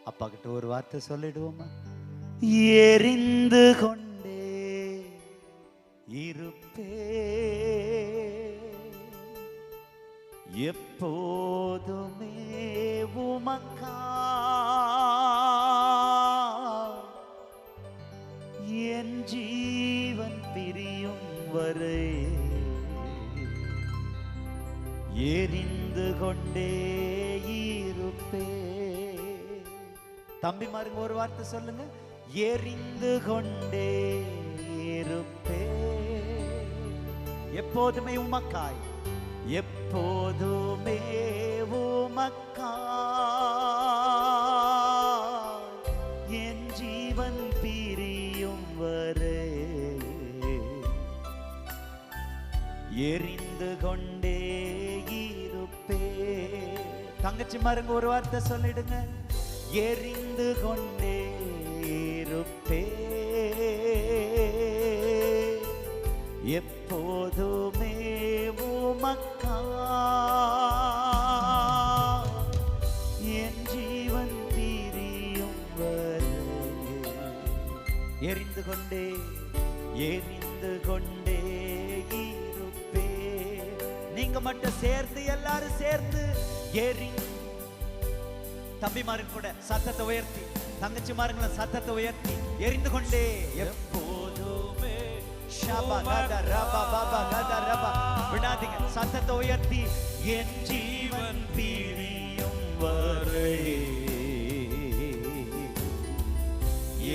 அப்பா கிட்ட ஒரு வார்த்தை சொல்லிடுவோமா? எரிந்து கொண்டே இருப்பே எப்போதுமே உமக்கா, என் ஜீவன் பிரியும் வரை எரிந்து கொண்டே இருப்பே. தம்பி மாருங்க ஒரு வார்த்தை சொல்லுங்க, எரிந்து கொண்டே இருப்பே எப்போதுமே உமக்காய், எப்போதுமே உமக்காய், என் ஜீவன் பிரியும் வரை எரிந்து கொண்டே இருப்பே. தங்கச்சி மாருங்க ஒரு வார்த்தை சொல்லிடுங்க, எரிந்து கொண்டே இருப்பே எப்போதுமே உமக்கா, என் ஜீவன் பிரியும் வரை எரிந்து கொண்டே எரிந்து கொண்டே இருப்பே. நீங்க மட்டும் சேர்ந்து, எல்லாரும் சேர்ந்து தம்பி மாருங்க கூட சத்தத்தை உயர்த்தி, தங்கச்சி மாருங்கள சத்தத்தை உயர்த்தி, எரிந்து கொண்டே எப்போதுமே விடாதீங்க, சத்தத்தை உயர்த்தி, என் ஜீவன் பிரியும் வரை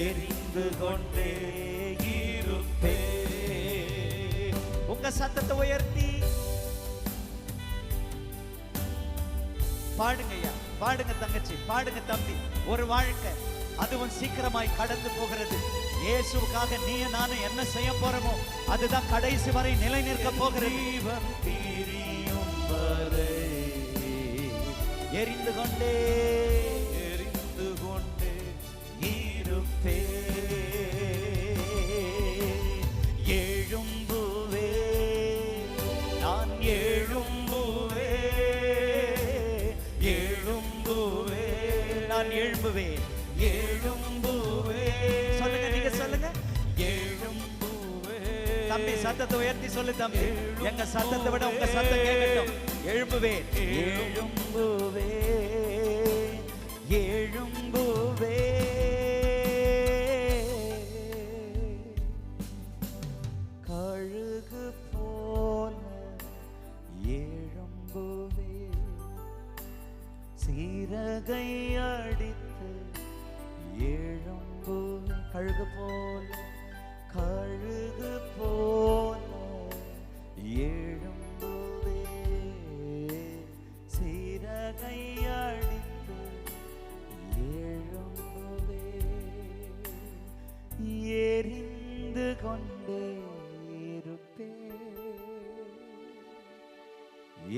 எரிந்து கொண்டே இருப்பே. உங்க சத்தத்தை உயர்த்தி பாடுங்க ஐயா, பாடுங்க தங்கச்சி, பாடுங்க தம்பி. ஒரு வாழ்க்கை அதுவும் சீக்கிரமாய் கடந்து போகிறது. இயேசுவுக்காக நீ நானும் என்ன செய்ய போறோமோ அதுதான் கடைசி வரை நிலை நிற்க போகிறது. எரிந்து கொண்டே எரிந்து கொண்டே இருப்பே எழும்புவே, நான் எழும்புவே, எழும்புவே, நான் எழும்புவேன், எழும்புவே. சொல்லுங்க, நீங்க சொல்லுங்க, எழும்புவே. தம்பி சத்தத்தை உயர்த்தி சொல்லு தம்பி, எங்க சத்தத்தை விட உங்க சத்தம் கேட்கட்டும். எழும்புவேன், எழும்புவே, எழும்புவே, கழுகு போல எழும்புவே, சீரகை அடித்து எழும்புவே, கழுகு போல, கழுகு போல எழும்புவே, சீரகை அடித்து எழும்புவே, எரிந்து கொண்டே இருப்பே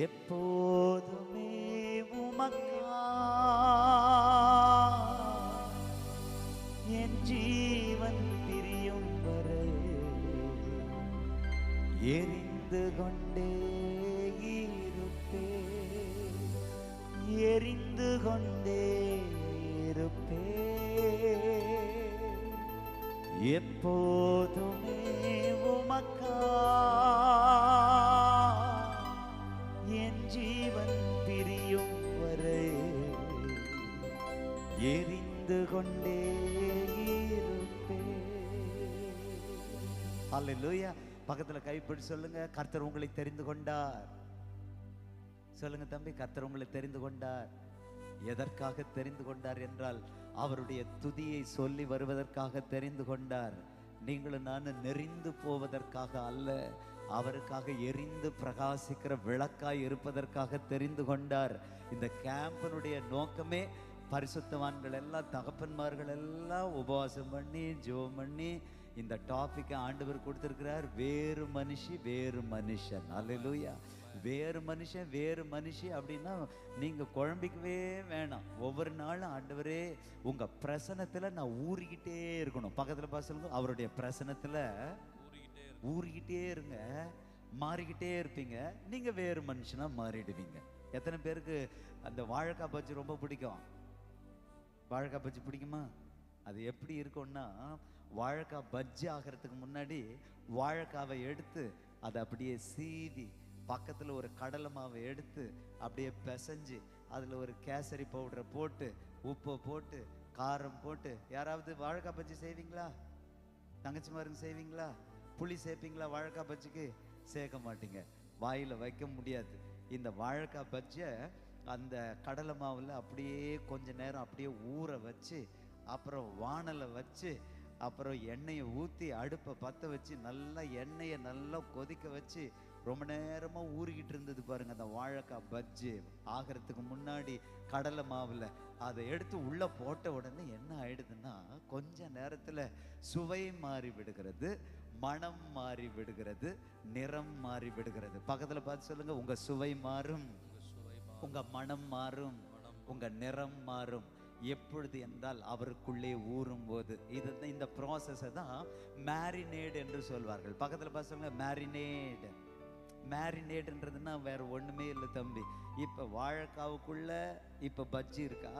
எப்போதுமே உமக்கா, என் ஜீவன் பிரியும் வரை எரிந்து கொண்டே இருப்பே, எரிந்து கொண்டே இருப்பே எப்போதுமே உமக்கா, என் ஜீவன் பிரியும் வரை எரிந்து கொண்டே இருப்பே. அல்லேலூயா. பக்கத்துல கைப்பிடி சொல்லுங்க, கர்த்தர் உங்களை தெரிந்து கொண்டார். சொல்லுங்க தம்பி, கர்த்தர் உங்களை தெரிந்து கொண்டார். எதற்காக தெரிந்து கொண்டார் என்றால் அவருடைய துதியை சொல்லி வருவதற்காக தெரிந்து கொண்டார். நீங்களும் நானும் நெறிந்து போவதற்காக அல்ல, அவருக்காக எரிந்து பிரகாசிக்கிற விளக்காய் இருப்பதற்காக தெரிந்து கொண்டார். இந்த கேம்பினுடைய நோக்கமே பரிசுத்தவான்கள் எல்லாம், தகப்பன்மார்கள் எல்லாம் உபவாசம் பண்ணி ஜெபம் பண்ணி இந்த டாபிக்கை ஆண்டவர் கொடுத்திருக்கிறார். வேறு மனுஷி வேறு மனுஷன். அல்லேலூயா. வேறு மனுஷன் வேறு மனுஷி அப்படின்னா நீங்க குழம்பிக்கவே வேணாம். ஒவ்வொரு நாளும் ஆண்டவரே உங்க பிரசனத்துல நான் ஊறிக்கிட்டே இருக்கணும். பக்கத்துல பாசலுங்க, அவருடைய பிரசனத்துல ஊறிக்கிட்டே இருங்க, மாறிக்கிட்டே இருப்பீங்க. நீங்க வேறு மனுஷனா மாறிடுவீங்க. எத்தனை பேருக்கு அந்த வாழைக்காய் பஜ்ஜி ரொம்ப பிடிக்கும்? வாழைக்காய் பஜ்ஜி பிடிக்குமா? அது எப்படி இருக்கும்னா, வாழைக்காய் பஜ்ஜி ஆகிறதுக்கு முன்னாடி வாழைக்காவை எடுத்து அதை அப்படியே சீவி பக்கத்துல ஒரு கடலை மாவை எடுத்து அப்படியே பிசைஞ்சு அதுல ஒரு கேசரி பவுடரை போட்டு உப்பை போட்டு காரம் போட்டு. யாராவது வாழைக்காய் பஜ்ஜி செய்வீங்களா? தங்கச்சிமாருங்க செய்வீங்களா? புளி சேர்ப்பீங்களா வாழைக்காய் பஜ்ஜிக்கு? சேர்க்க மாட்டீங்க, வாயில வைக்க முடியாது. இந்த வாழைக்காய் பஜ்ஜியை அந்த கடலை மாவுல அப்படியே கொஞ்ச நேரம் அப்படியே ஊற வச்சு, அப்புறம் வாணலை வச்சு, அப்புறம் எண்ணெயை ஊற்றி அடுப்பை பற்ற வச்சு நல்லா எண்ணெயை நல்லா கொதிக்க வச்சு ரொம்ப நேரமா ஊறிக்கிட்டு இருந்தது பாருங்க. அந்த வாழைக்காய் பஜ்ஜி ஆகிறதுக்கு முன்னாடி கடலை மாவுல அதை எடுத்து உள்ள போட்ட உடனே என்ன ஆயிடுதுன்னா, கொஞ்ச நேரத்துல சுவை மாறி விடுகிறது, மனம் மாறி விடுகிறது, நிறம் மாறி விடுகிறது. பக்கத்துல பார்த்து சொல்லுங்க, உங்க சுவை மாறும், உங்க மனம் மாறும், உங்க நிறம் மாறும். எப்பொழுது என்றால் அவருக்குள்ளே ஊறும் போது. இது இந்த ப்ராசஸை தான் மேரினேட் என்று சொல்வார்கள். பக்கத்துல பார்த்து சொல்லுங்க, மேரினேட். மேரினேட்ன்றதுன்னா வேற ஒண்ணுமே இல்லை தம்பி. இப்ப வாழைக்காவுக்குள்ள இப்ப பஜ்ஜி இருக்கா,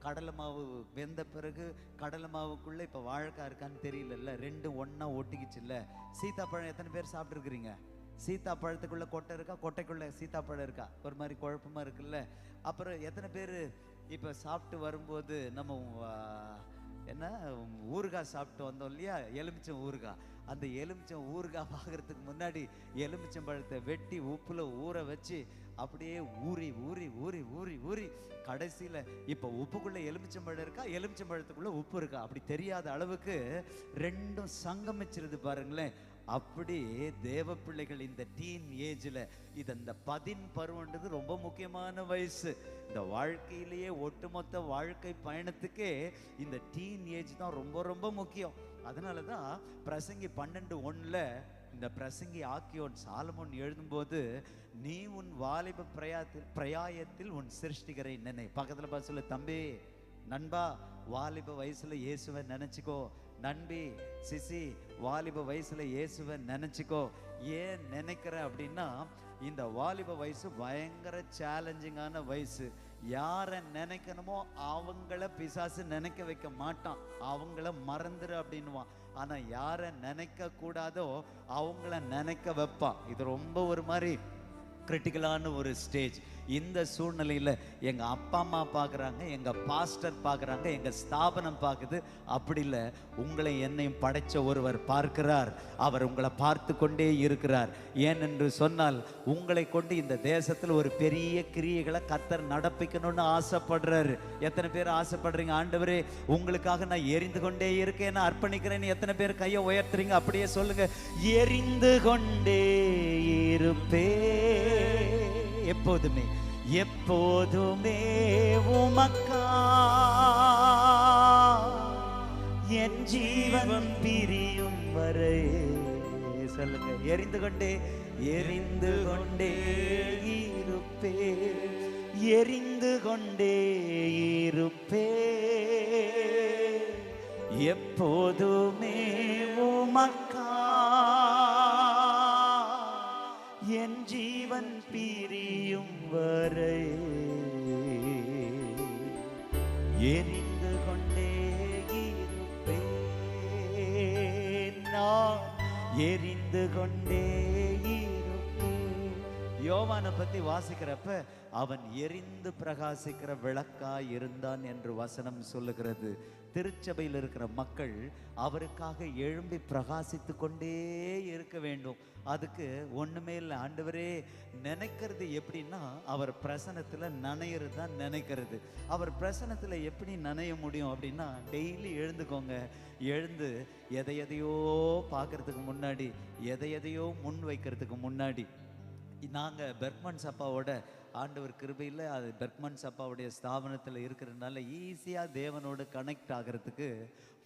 கடலை மாவு வெந்த பிறகு கடலை மாவுக்குள்ள இப்ப வாழைக்காய் இருக்கான்னு தெரியல, ரெண்டு ஒன்னா ஒட்டிக்கிச்சு இல்ல. சீத்தாப்பழம் எத்தனை பேர் சாப்பிட்டு இருக்கிறீங்க? சீத்தாப்பழத்துக்குள்ள கொட்டை இருக்கா, கொட்டைக்குள்ள சீத்தாப்பழம் இருக்கா? ஒரு மாதிரி குழப்பமா இருக்குல்ல. அப்புறம் எத்தனை பேர் இப்ப சாப்பிட்டு வரும்போது நம்ம என்ன ஊறுகாய் சாப்பிட்டு வந்தோம் இல்லையா, எலுமிச்சம் ஊறுகாய். அந்த எலுமிச்சம் ஊறுகாய் பார்க்கறதுக்கு முன்னாடி எலுமிச்சம்பழத்தை வெட்டி உப்புல ஊற வச்சு அப்படியே ஊறி ஊறி ஊறி ஊறி ஊறி கடைசியில இப்ப உப்புக்குள்ள எலுமிச்சம்பழம் இருக்கா, எலுமிச்சம்பழத்துக்குள்ள உப்பு இருக்கா அப்படி தெரியாத அளவுக்கு ரெண்டும் சங்கமிச்சிருது பாருங்களேன். அப்படி தேவ பிள்ளைகள் இந்த டீன் ஏஜ்ல, இது இந்த 10 பருவன்றது ரொம்ப முக்கியமான வயசு. இந்த வாழ்க்கையிலேயே ஒட்டுமொத்த வாழ்க்கை பயணத்துக்கே இந்த டீன் ஏஜ் தான் ரொம்ப ரொம்ப முக்கியம். அதனாலதான் பிரசங்கி 12:1 இந்த பிரசங்கி ஆக்கியோன் சாலமோன் எழுதும்போது, நீ உன் வாலிப பிரயாயத்தில் உன் சிருஷ்டிகரை நினை. பக்கத்துல பார்த்து சொல்லு, தம்பி நண்பா வாலிப வயசுல இயேசுவை நினைச்சுக்கோ. நண்பி சிசி வாலிப வயசுல இயேசுவை நினைச்சுக்கோ. ஏன் நினைக்கிற அப்படின்னா, இந்த வாலிப வயசு பயங்கர சேலஞ்சிங்கான வயசு. யாரை நினைக்கணுமோ அவங்கள பிசாசு நினைக்க வைக்க மாட்டான், அவங்கள மறந்துரு அப்படின்னுவான். ஆனா யாரை நினைக்க கூடாதோ அவங்கள நினைக்க வைப்பான். இது ரொம்ப ஒரு மாதிரி கிரிட்டிக்கலான ஒரு ஸ்டேஜ். இந்த சூழ்நிலையில் எங்கள் அப்பா அம்மா பார்க்குறாங்க, எங்கள் பாஸ்டர் பார்க்குறாங்க, எங்கள் ஸ்தாபனம் பார்க்குது. அப்படி இல்லை, உங்களை என்னையும் படைத்த ஒருவர் பார்க்கிறார். அவர் உங்களை பார்த்து கொண்டே இருக்கிறார். ஏனென்று சொன்னால், உங்களை கொண்டு இந்த தேசத்தில் ஒரு பெரிய கிரியைகளை கர்த்தர் நடப்பிக்கணும்னு ஆசைப்படுறாரு. எத்தனை பேர் ஆசைப்படுறீங்க? ஆண்டவரே உங்களுக்காக நான் எரிந்து கொண்டே இருக்கேன், நான் அர்ப்பணிக்கிறேன்னு எத்தனை பேர் கையை உயர்த்துறீங்க? அப்படியே சொல்லுங்க, எரிந்து கொண்டே இருப்பே எப்போதுமே எப்போதுமே உமக்கா என் ஜீவன் பிரியும் வரை. சொல்லுங்க, எரிந்து கொண்டே எரிந்து கொண்டே இருப்பே, எரிந்து கொண்டே இருப்பே எப்போதுமே உமக்கா என் ஜீவன் பிரியும் வரை. எரிந்து கொண்டே இருப்பேன், நான் எரிந்து கொண்டே இருப்பேன். யோவானை பத்தி வாசிக்கிறப்ப, அவன் எரிந்து பிரகாசிக்கிற விளக்காய் இருந்தான் என்று வசனம் சொல்லுகிறது. திருச்சபையில் இருக்கிற மக்கள் அவருக்காக எழும்பி பிரகாசித்து கொண்டே இருக்க வேண்டும். அதுக்கு ஒண்ணுமே இல்லை. ஆண்டவரே நினைக்கிறது எப்படின்னா, அவர் பிரசனத்துல நனையிறது தான் நினைக்கிறது. அவர் பிரசனத்துல எப்படி நனைய முடியும் அப்படின்னா, டெய்லி எழுந்துக்கோங்க. எழுந்து எதையோ பார்க்கறதுக்கு முன்னாடி, எதையோ முன் வைக்கிறதுக்கு முன்னாடி, நாங்கள் பெர்க்மன்ஸ் அப்பாவோட ஆண்டவர் கிருபையில் அது பெர்க்மன்ஸ் அப்பாவுடைய ஸ்தாபனத்தில் இருக்கிறதுனால ஈஸியாக தேவனோடு கனெக்ட் ஆகிறதுக்கு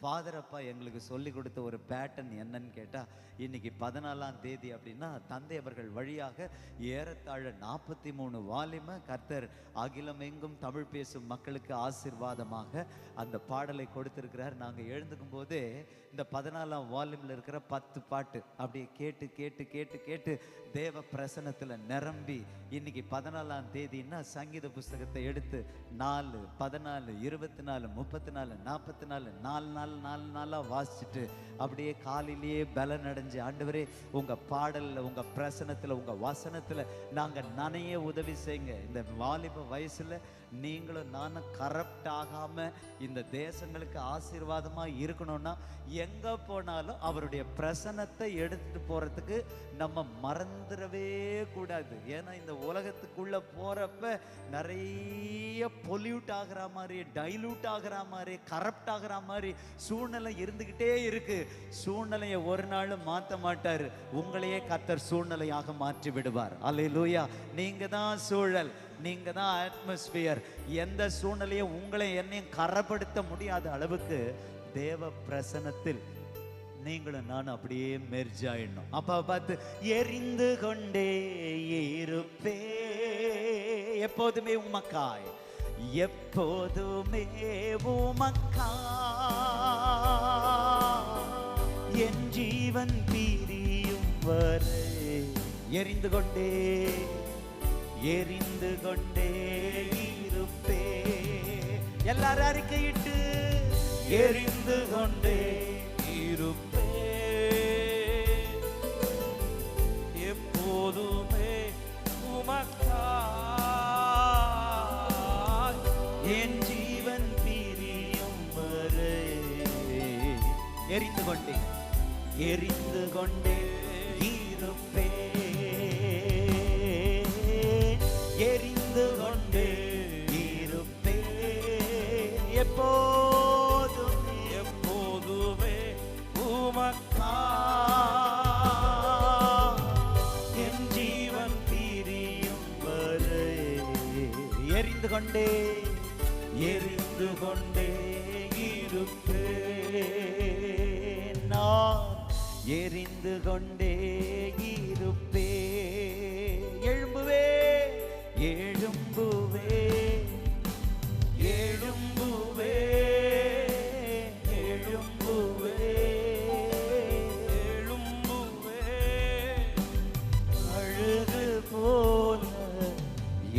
ஃபாதர் அப்பா எங்களுக்கு சொல்லி கொடுத்த ஒரு பேட்டர்ன் என்னன்னு கேட்டால், இன்னைக்கு 14ஆம் தேதி அப்படின்னா தந்தை அவர்கள் வழியாக ஏறத்தாழ 43 வால்யூமை கர்த்தர் அகிலம் எங்கும் தமிழ் பேசும் மக்களுக்கு ஆசீர்வாதமாக அந்த பாடலை கொடுத்திருக்கிறார். நாங்கள் எழுந்துக்கும் போதே இந்த 14ஆம் வால்யூமில் இருக்கிற 10 பாட்டு அப்படியே கேட்டு கேட்டு கேட்டு கேட்டு தேவ பிரசனத்தில் நிரம்பி இன்னைக்கு 14ஆம் 14ஆம் தேதின்னா சங்கீத புஸ்தகத்தை எடுத்து 4, 14, 24, 34, 44 4 நாளா வாசிச்சுட்டு அப்படியே காலையிலேயே பலன் அடைஞ்சு, ஆண்டவரே உங்க பாடல்ல, உங்க பிரசனத்துல, உங்க வசனத்துல நாங்க நனைய உதவி செய்யுங்க. இந்த வாலிப வயசுல நீங்களும் நானும் கரப்ட் ஆகாம இந்த தேசங்களுக்கு ஆசீர்வாதமா இருக்கணும்னா எங்க போனாலும் அவருடைய பிரசனத்தை எடுத்துட்டு போறதுக்கு நம்ம மறந்துடவே கூடாது. ஏன்னா இந்த உலகத்துக்குள்ள போறப்ப நிறைய பொல்யூட் ஆகிற மாதிரி, டைலூட் ஆகிற மாதிரி, கரப்ட் ஆகிற மாதிரி சூழ்நிலை இருந்துகிட்டே இருக்கு. சூழ்நிலையை ஒரு நாள் மாற்ற மாட்டாரு, உங்களையே கர்த்தர் சூழ்நிலையாக மாற்றி விடுவார். அல்லேலூயா. நீங்க தான் சூழல், நீங்க தான் அட்மாஸ்பியர். எந்த சூழ்நிலையும் உங்களை என்னையும் கரப்படுத்த முடியாத அளவுக்கு தேவ பிரசனத்தில் நீங்களும் நானும் அப்படியே மெர்ஜ் ஆயிடணும். அப்பா பார்த்து எரிந்து கொண்டே இருப்பே, எப்போதுமே உமக்காய், எப்போதுமே உமக்காய், என் ஜீவன் பிரியும் வரை எரிந்து கொண்டே இருப்பே. எல்லாரும் அறிக்கையிட்டு எரிந்து கொண்டே இருப்பே, எப்போதுமே உமக்காய், என் ஜீவன் பிரியும் வரை எரிந்து கொண்டே இருப்பே, எரிந்து கொண்டே இருப்பே, எப்போதுமே உமக்காய், என் ஜீவன் பிரியும் வரை எரிந்து கொண்டே இருப்பே, நான் எரிந்து கொண்டே இருப்பே. எழும்புவே எழும்புவே எழும்புவே எழும்புவே எழும்புவே, அழுது போல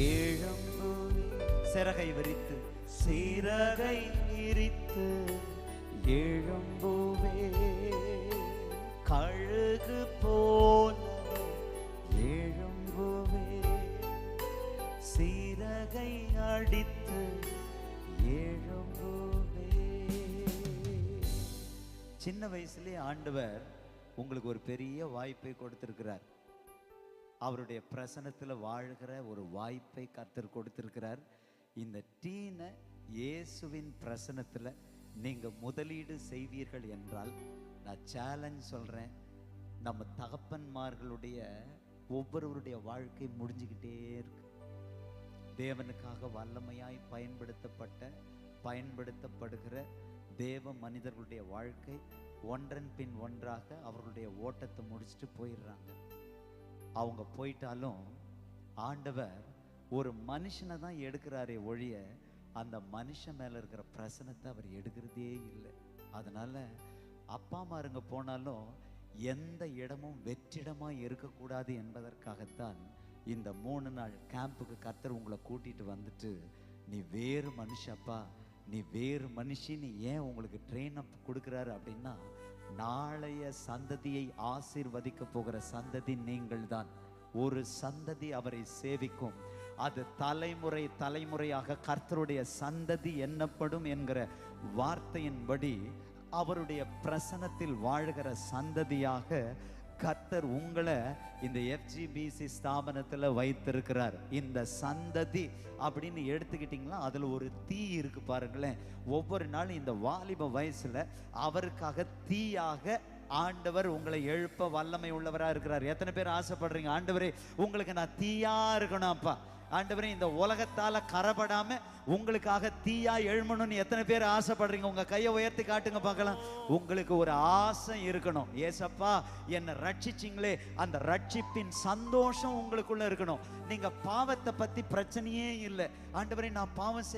எழும்புவே. சிறகை விரித்து எழும்புவே, கழுகு போல எழும்புவே, சிறகை அடித்து எழும்புவே. சின்ன வயசுலயே ஆண்டவர் உங்களுக்கு ஒரு பெரிய வாய்ப்பை கொடுத்திருக்கிறார். அவருடைய பிரசனத்துல வாழ்கிற ஒரு வாய்ப்பை கர்த்தர் கொடுத்திருக்கிறார். இந்த டீனை இயேசுவின் பிரசனத்துல நீங்க முதலீடு செய்வீர்கள் என்றால், நான் சேலஞ்ச் சொல்றேன், நம்ம தகப்பன்மார்களுடைய ஒவ்வொருவருடைய வாழ்க்கை முடிஞ்சுக்கிட்டே இருக்கு. தேவனுக்காக வல்லமையாய் பயன்படுத்தப்படுகிற தேவ மனிதர்களுடைய வாழ்க்கை ஒன்றன் பின் ஒன்றாக அவர்களுடைய ஓட்டத்தை முடிச்சுட்டு போயிடுறாங்க. அவங்க போயிட்டாலும் ஆண்டவர் ஒரு மனுஷனை தான் எடுக்கிறாரே ஒழிய அந்த மனுஷன் மேல இருக்கிற பிரசனத்தை அவர் எடுக்கிறதே இல்லை. அதனால அப்பா அம்மாருங்க போனாலும் எந்த இடமும் வெற்றிடமா இருக்கக்கூடாது என்பதற்காகத்தான் இந்த 3 நாள் கேம்புக்கு கர்த்தர் உங்களை கூட்டிட்டு வந்துட்டு, நீ வேறு மனுஷப்பா, நீ வேறு மனுஷி, நீ ஏன் உங்களுக்கு ட்ரெயின் அப் கொடுக்குறாரு அப்படின்னா, நாளைய சந்ததியை ஆசீர்வதிக்க போகிற சந்ததி நீங்கள் தான். ஒரு சந்ததி அவரை சேவிக்கும், அது தலைமுறையாக கர்த்தருடைய சந்ததி எண்ணப்படும் என்கிற வார்த்தையின்படி அவருடைய பிரசனத்தில் வாழ்கிற சந்ததியாக கர்த்தர் உங்களை இந்த FGBC ஸ்தாபனத்தில் வைத்திருக்கிறார். இந்த சந்ததி அப்படின்னு எடுத்துக்கிட்டிங்களா, அதில் ஒரு தீ இருக்கு பாருங்களேன். ஒவ்வொரு நாளும் இந்த வாலிப வயசுல அவருக்காக தீயாக ஆண்டவர் உங்களை எழுப்ப வல்லமை உள்ளவராக இருக்கிறார். எத்தனை பேர் ஆசைப்படுறீங்க, ஆண்டவரே உங்களுக்கு நான் தீயா இருக்கணும் அப்பா, ஆண்டவரே இந்த உலகத்தால கரப்படாம உங்களுக்காக தீயா எழுமணும்னு எத்தனை பேர் ஆசைப்படுறீங்க? உங்க கையை உயர்த்தி காட்டுங்க பார்க்கலாம். உங்களுக்கு ஒரு ஆசை இருக்கணும், ஏசப்பா என்னை ரட்சிச்சிங்களே, அந்த ரட்சிப்பின் சந்தோஷம் உங்களுக்குள்ள இருக்கணும். நீங்க பாவத்தை பத்தி பிரச்சனையே இல்லை, ஆண்டவரே நான் பாவம்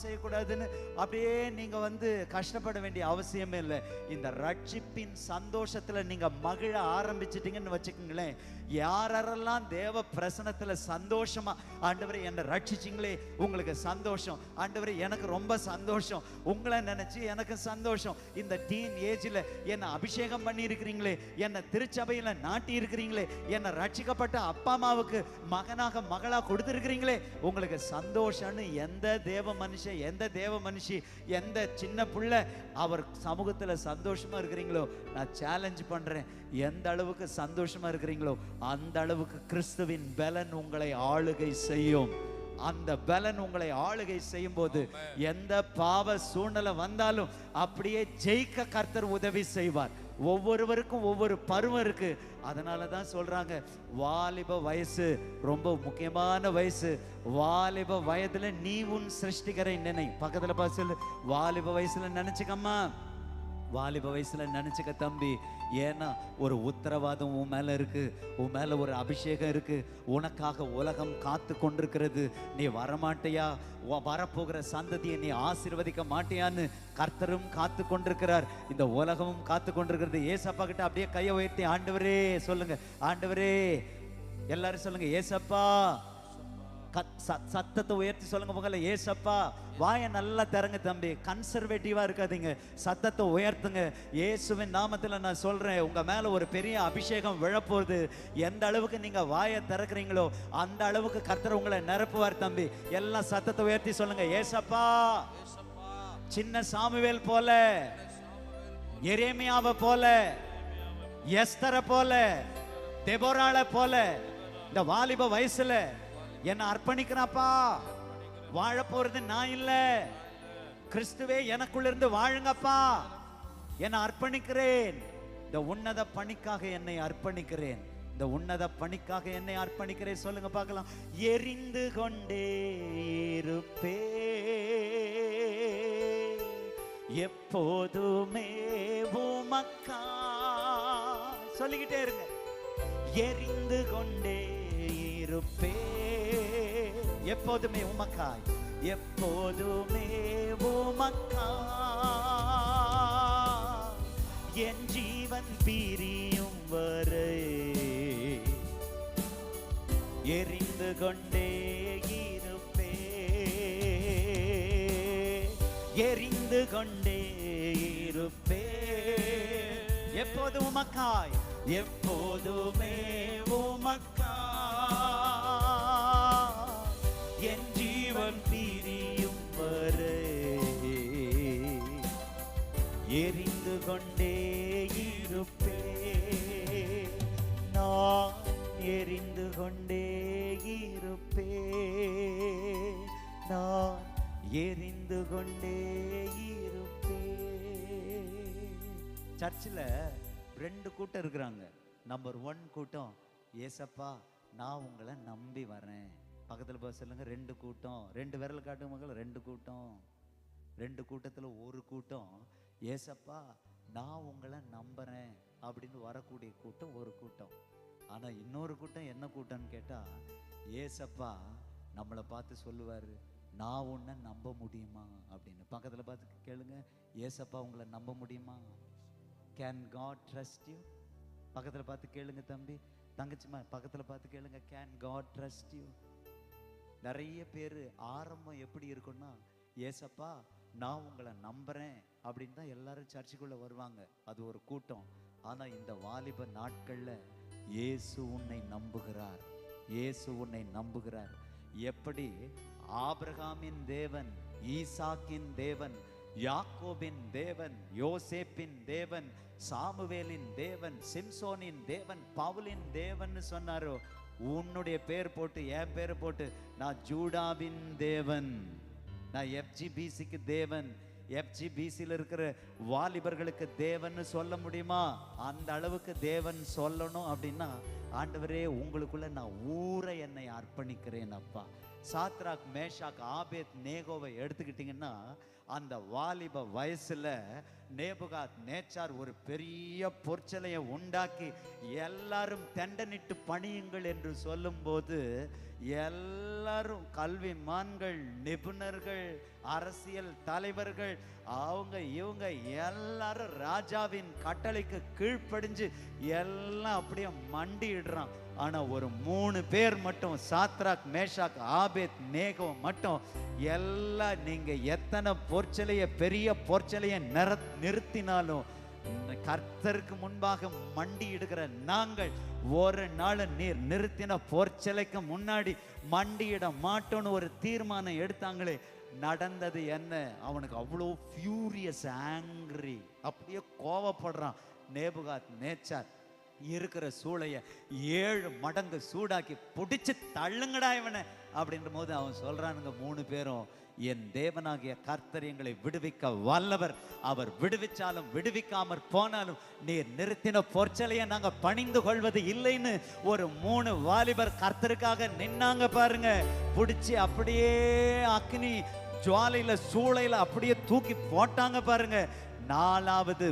செய்யக்கூடாதுன்னு அப்படியே நீங்க கஷ்டப்பட வேண்டிய அவசியமே இல்லை. இந்த ரட்சிப்பின் சந்தோஷத்துல நீங்க மகிழ ஆரம்பிச்சிட்டீங்கன்னு வச்சுக்கோங்களேன், யாரெல்லாம் தேவ பிரசனத்துல சந்தோஷமா ஆண்டவரே என்னை ரட்சிச்சிங்களே உங்களுக்கு சந்தோஷம் ஆண்டவரே, எனக்கு ரொம்ப சந்தோஷம், உங்களை நினைச்சு எனக்கு சந்தோஷம். இந்த டீன் ஏஜ்ல என்னை அபிஷேகம் பண்ணி இருக்கிறீங்களே, என்னை திருச்சபையில நாட்டி இருக்கிறீங்களே, என்னை ரட்சிக்கப்பட்ட அப்பா அம்மாவுக்கு மகனாக மகளா கொடுத்திருக்கிறீங்களே, உங்களுக்கு சந்தோஷம்னு எந்த தேவ மனுஷன், எந்த தேவ மனுஷி, எந்த சின்ன பிள்ளை அவர் சமூகத்துல சந்தோஷமா இருக்கிறீங்களோ, நான் சேலஞ்ச் பண்றேன், எந்த அளவுக்கு சந்தோஷமா இருக்கிறீங்களோ அந்த அளவுக்கு கிறிஸ்துவின் பலன் உங்களை ஆளுகை செய்யும். அந்த பலன் உங்களை ஆளுகை செய்யும் போது எந்த பாவ சூழ்நிலை வந்தாலும் அப்படியே ஜெயிக்க கர்த்தர் உதவி செய்வார். ஒவ்வொருவருக்கும் ஒவ்வொரு பருவம் இருக்கு. அதனாலதான் சொல்றாங்க, வாலிப வயசு ரொம்ப முக்கியமான வயசு. வாலிப வயதுல நீ உன் சிருஷ்டிகரை நினை. பக்கத்துல பார்த்து சொல்லு, வாலிப வயசுல நினைச்சுக்கம்மா, வாலிப வயசுல நினைச்சுக்க தம்பி. ஏன்னா ஒரு உத்தரவாதம் உன் மேல இருக்கு, உன் மேல ஒரு அபிஷேகம் இருக்கு. உனக்காக உலகம் காத்து கொண்டிருக்கிறது. நீ வரமாட்டியா, வரப்போகிற சந்ததியை நீ ஆசீர்வதிக்க மாட்டியான்னு கர்த்தரும் காத்து கொண்டிருக்கிறார், இந்த உலகமும் காத்து கொண்டிருக்கிறது. ஏசப்பா கிட்ட அப்படியே கையை உயர்த்தி ஆண்டவரே சொல்லுங்க, ஆண்டவரே எல்லாரும் சொல்லுங்க, ஏசப்பா. சத்தத்தை உயர்த்தி சொல்லுங்க போகல, ஏசப்பா. வாயை நல்லா திறங்க தம்பி, கன்சர்வேட்டிவா இருக்காதீங்க, சத்தத்தை உயர்த்துங்க. இயேசுவின் நாமத்துல நான் சொல்றேன், உங்க மேல ஒரு பெரிய அபிஷேகம் விழப்போகுது. எந்த அளவுக்கு நீங்க வாயை திறக்கிறீங்களோ அந்த அளவுக்கு கர்த்தர் உங்களை நிரப்புவார் தம்பி. எல்லாம் சத்தத்தை உயர்த்தி சொல்லுங்க, ஏசப்பா. சின்ன சாமுவேல் போல, எரேமியாவை போல, எஸ்தரை போல, தெபோராளை போல இந்த வாலிப வயசுல என்ன அர்ப்பணிக்கிறாப்பா. வாழ போறது நான் இல்ல, கிறிஸ்துவே எனக்குள்ள இருந்து வாழுங்கப்பா. என்னை அர்ப்பணிக்கிறேன், இந்த உன்னத பணிக்காக என்னை அர்ப்பணிக்கிறேன், இந்த உன்னத பணிக்காக என்னை அர்ப்பணிக்கிறேன். சொல்லுங்க பார்க்கலாம். எரிந்து கொண்டே இருப்பே எப்போதுமே உமக்கா. சொல்லிக்கிட்டே இருங்க, எரிந்து கொண்டே இருப்பே எப்போதுமே உமக்காய், எப்போதுமே உமக்காய். என் ஜீவன் பிரியும் வரை எரிந்து கொண்டே இருப்பே, எரிந்து கொண்டே இருப்பே எப்போது உமக்காய், எப்போதுமே உமக்காய். என் ஜீவன் பிரியும் வரை எரிந்து கொண்டே இருப்பே, நான் எரிந்து கொண்டே இருப்பே, நான் எரிந்து கொண்டே இருப்பே. சர்ச்சில் 2 கூட்டம் இருக்கிறாங்க. நம்பர் 1 கூட்டம், ஏசப்பா நான் உங்களை நம்பி வரேன். பக்கத்தில் போய் சொல்லுங்க, 2 கூட்டம். 2 விரல் காட்டும் மகள், 2 கூட்டம். 2 கூட்டத்தில் ஒரு கூட்டம், ஏசப்பா நான் உங்களை நம்புறேன் அப்படின்னு வரக்கூடிய கூட்டம் ஒரு கூட்டம். ஆனா இன்னொரு கூட்டம் என்ன கூட்டம்னு கேட்டா, ஏசப்பா நம்மளை பார்த்து சொல்லுவாரு, நான் உன்னை நம்ப முடியுமா அப்படின்னு. பக்கத்துல பார்த்து கேளுங்க, ஏசப்பா உங்களை நம்ப முடியுமா? Can God trust you? பக்கத்துல பார்த்து கேளுங்க தம்பி, தங்கச்சிமா பக்கத்துல பார்த்து கேளுங்க, கேன் காட் ட்ரஸ்ட் யூ? நிறைய பேர் ஆரம்பம் எப்படி இருக்குன்னா, ஏசப்பா நான் உங்களை நம்புறேன் அப்படின்னு தான் எல்லாரும் சர்ச்சுக்குள்ள வருவாங்க. அது ஒரு கூட்டம். ஆனா இந்த வாலிப நாட்கள்ல இயேசு உன்னை நம்புகிறார், இயேசு உன்னை நம்புகிறார். எப்படி ஆபிரகாமின் தேவன், ஈசாக்கின் தேவன், யாக்கோபின் தேவன், யோசேப்பின் தேவன், சாமுவேலின் தேவன், சிம்சோனின் தேவன், பவுலின் தேவன் சொன்னாரோ, உன்னுடைய பேர் போட்டு என் பேர் போட்டு நான் ஜூடாவின் தேவன், நான் FGBCக்கு தேவன், FGBCல இருக்கிற வாலிபர்களுக்கு தேவன் சொல்ல முடியுமா? அந்த அளவுக்கு தேவன் சொல்லணும் அப்படின்னா, ஆண்டவரே உங்களுக்குள்ள நான் ஊரை என்னை அர்ப்பணிக்கிறேன் அப்பா. சாத்ராக், மேஷாக், ஆபேத், நேகோவை எடுத்துக்கிட்டீங்கன்னா, அந்த வாலிப வயசுல நேபுகாத் நேச்சார் ஒரு பெரிய பொற்சலையை உண்டாக்கி எல்லாரும் தண்டனிட்டு பணியுங்கள் என்று சொல்லும் போது எல்லாரும் கல்விமான்கள், நிபுணர்கள், அரசியல் தலைவர்கள், அவங்க இவங்க எல்லாரும் ராஜாவின் கட்டளைக்கு கீழ்ப்படிஞ்சு எல்லாம் அப்படியே மண்டிடுறான். ஆனா ஒரு 3 பேர் மட்டும், சாத்ராக், மேஷாக், ஆபேத் நேகோ மட்டும், எல்லாம் நீங்க எத்தனை பொற்சிலைய, பெரிய பொற்சிலைய நிறுத்தினாலும் கர்த்தருக்கு முன்பாக மண்டி இடுகிற நாங்கள் ஒரு நாள் நீர் நிறுத்தின பொற்சிலைக்கு முன்னாடி மண்டியிட மாட்டோன்னு ஒரு தீர்மானம் எடுத்தாங்களே, நடந்தது என்ன? அவனுக்கு அவ்வளோ ஃபியூரியஸ், ஆங்கிரி, அப்படியே கோவப்படுறான். நேபுகாத் நேச்சார் இருக்கிற சூளைய 7 மடங்கு சூடாக்கி பிடிச்சு தள்ளுங்கடா இவனை அப்படின்ற போது அவன் சொல்றானுங்க 3 பேரும், என் தேவனாகிய கர்த்தர் எங்களை விடுவிக்க வல்லவர். அவர் விடுவிச்சாலும் விடுவிக்காமற் போனாலும் நீர் நிறுத்தின பொற்சலையை நாங்க பணிந்து கொள்வது இல்லைன்னு ஒரு 3 வாலிபர் கர்த்தருக்காக நின்னாங்க பாருங்க. பிடிச்சி அப்படியே அக்னி ஜுவாலையில சூளையில அப்படியே தூக்கி போட்டாங்க பாருங்க. 4வது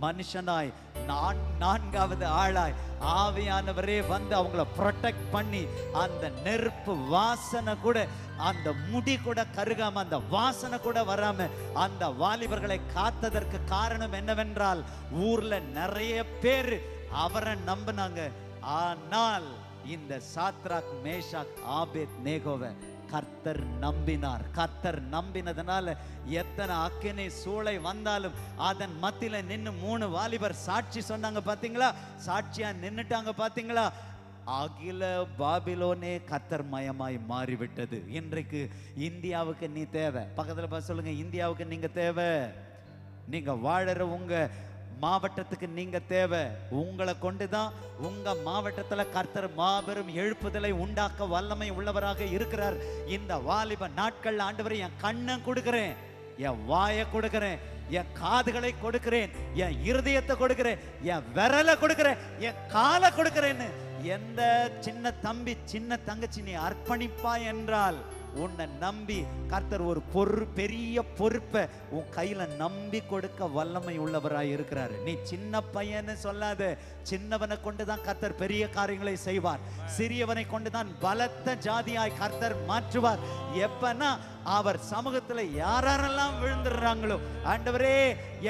மனுஷனாய், 4வது ஆளாய் ஆவியானவரே வந்து அவங்கள ப்ரொடெக்ட் பண்ணி, அந்த நெருப்பு வாசனை கூட, அந்த முடி கூட கருகாம, அந்த வாசனை கூட வராம அந்த வாலிபர்களை காத்ததற்கு காரணம் என்னவென்றால், ஊர்ல நிறைய பேர் அவரை நம்பினாங்க. ஆனால் இந்த சாத்ராக், மேஷாக், ஆபேத் நேகோவை கர்த்தர் நம்பினார். கர்த்தர் நம்பினதுனால எத்தனை அக்கினி சூளை வந்தாலும் அதன் மத்தியில நின்னு 3 வாலிபர் சாட்சி சொன்னாங்க பாத்தீங்களா? சாட்சியா நின்னுட்டாங்க பாத்தீங்களா? அகில பாபிலோனே கர்த்தர் மயமாய் மாறிவிட்டது. இன்றைக்கு இந்தியாவுக்கு நீ தேவை. பக்கத்துல பார்த்து சொல்லுங்க, இந்தியாவுக்கு நீங்க தேவை. நீங்க வாழற உங்க மாவட்டத்துக்கு நீங்க தேவை. உங்களை கொண்டுதான் உங்க மாவட்டத்துல கர்த்தர் மாபெரும் எழுப்புதலை உண்டாக்க வல்லமை உள்ளவராக இருக்கிறார். இந்த வாலிப நாட்கள் ஆண்டவரே என் கண்ணை கொடுக்கிறேன், என் வாயை கொடுக்கிறேன், என் காதுகளை கொடுக்கிறேன், என் இருதயத்தை கொடுக்கிறேன், என் விரலை கொடுக்கிறேன், என் காலை கொடுக்கிறேன்னு எந்த சின்ன தம்பி, சின்ன தங்கச்சி நீ அர்ப்பணிப்பா என்றால், உன்னை நம்பி கர்த்தர் ஒரு பெரிய பொறுப்பை உன் கையில நம்பி கொடுக்க வல்லமை உள்ளவராய் இருக்கிறாரு. நீ சின்ன பையன்னு சொல்லாத. சின்னவனை கொண்டுதான் கர்த்தர் பெரிய காரியங்களை செய்வார். சிறியவனை கொண்டுதான் பலத்த ஜாதியாய் கர்த்தர் மாற்றுவார். எப்பனா அவர் சமூகத்துல யாரெல்லாம் விழுந்துடுறாங்களோ, ஆண்டவரே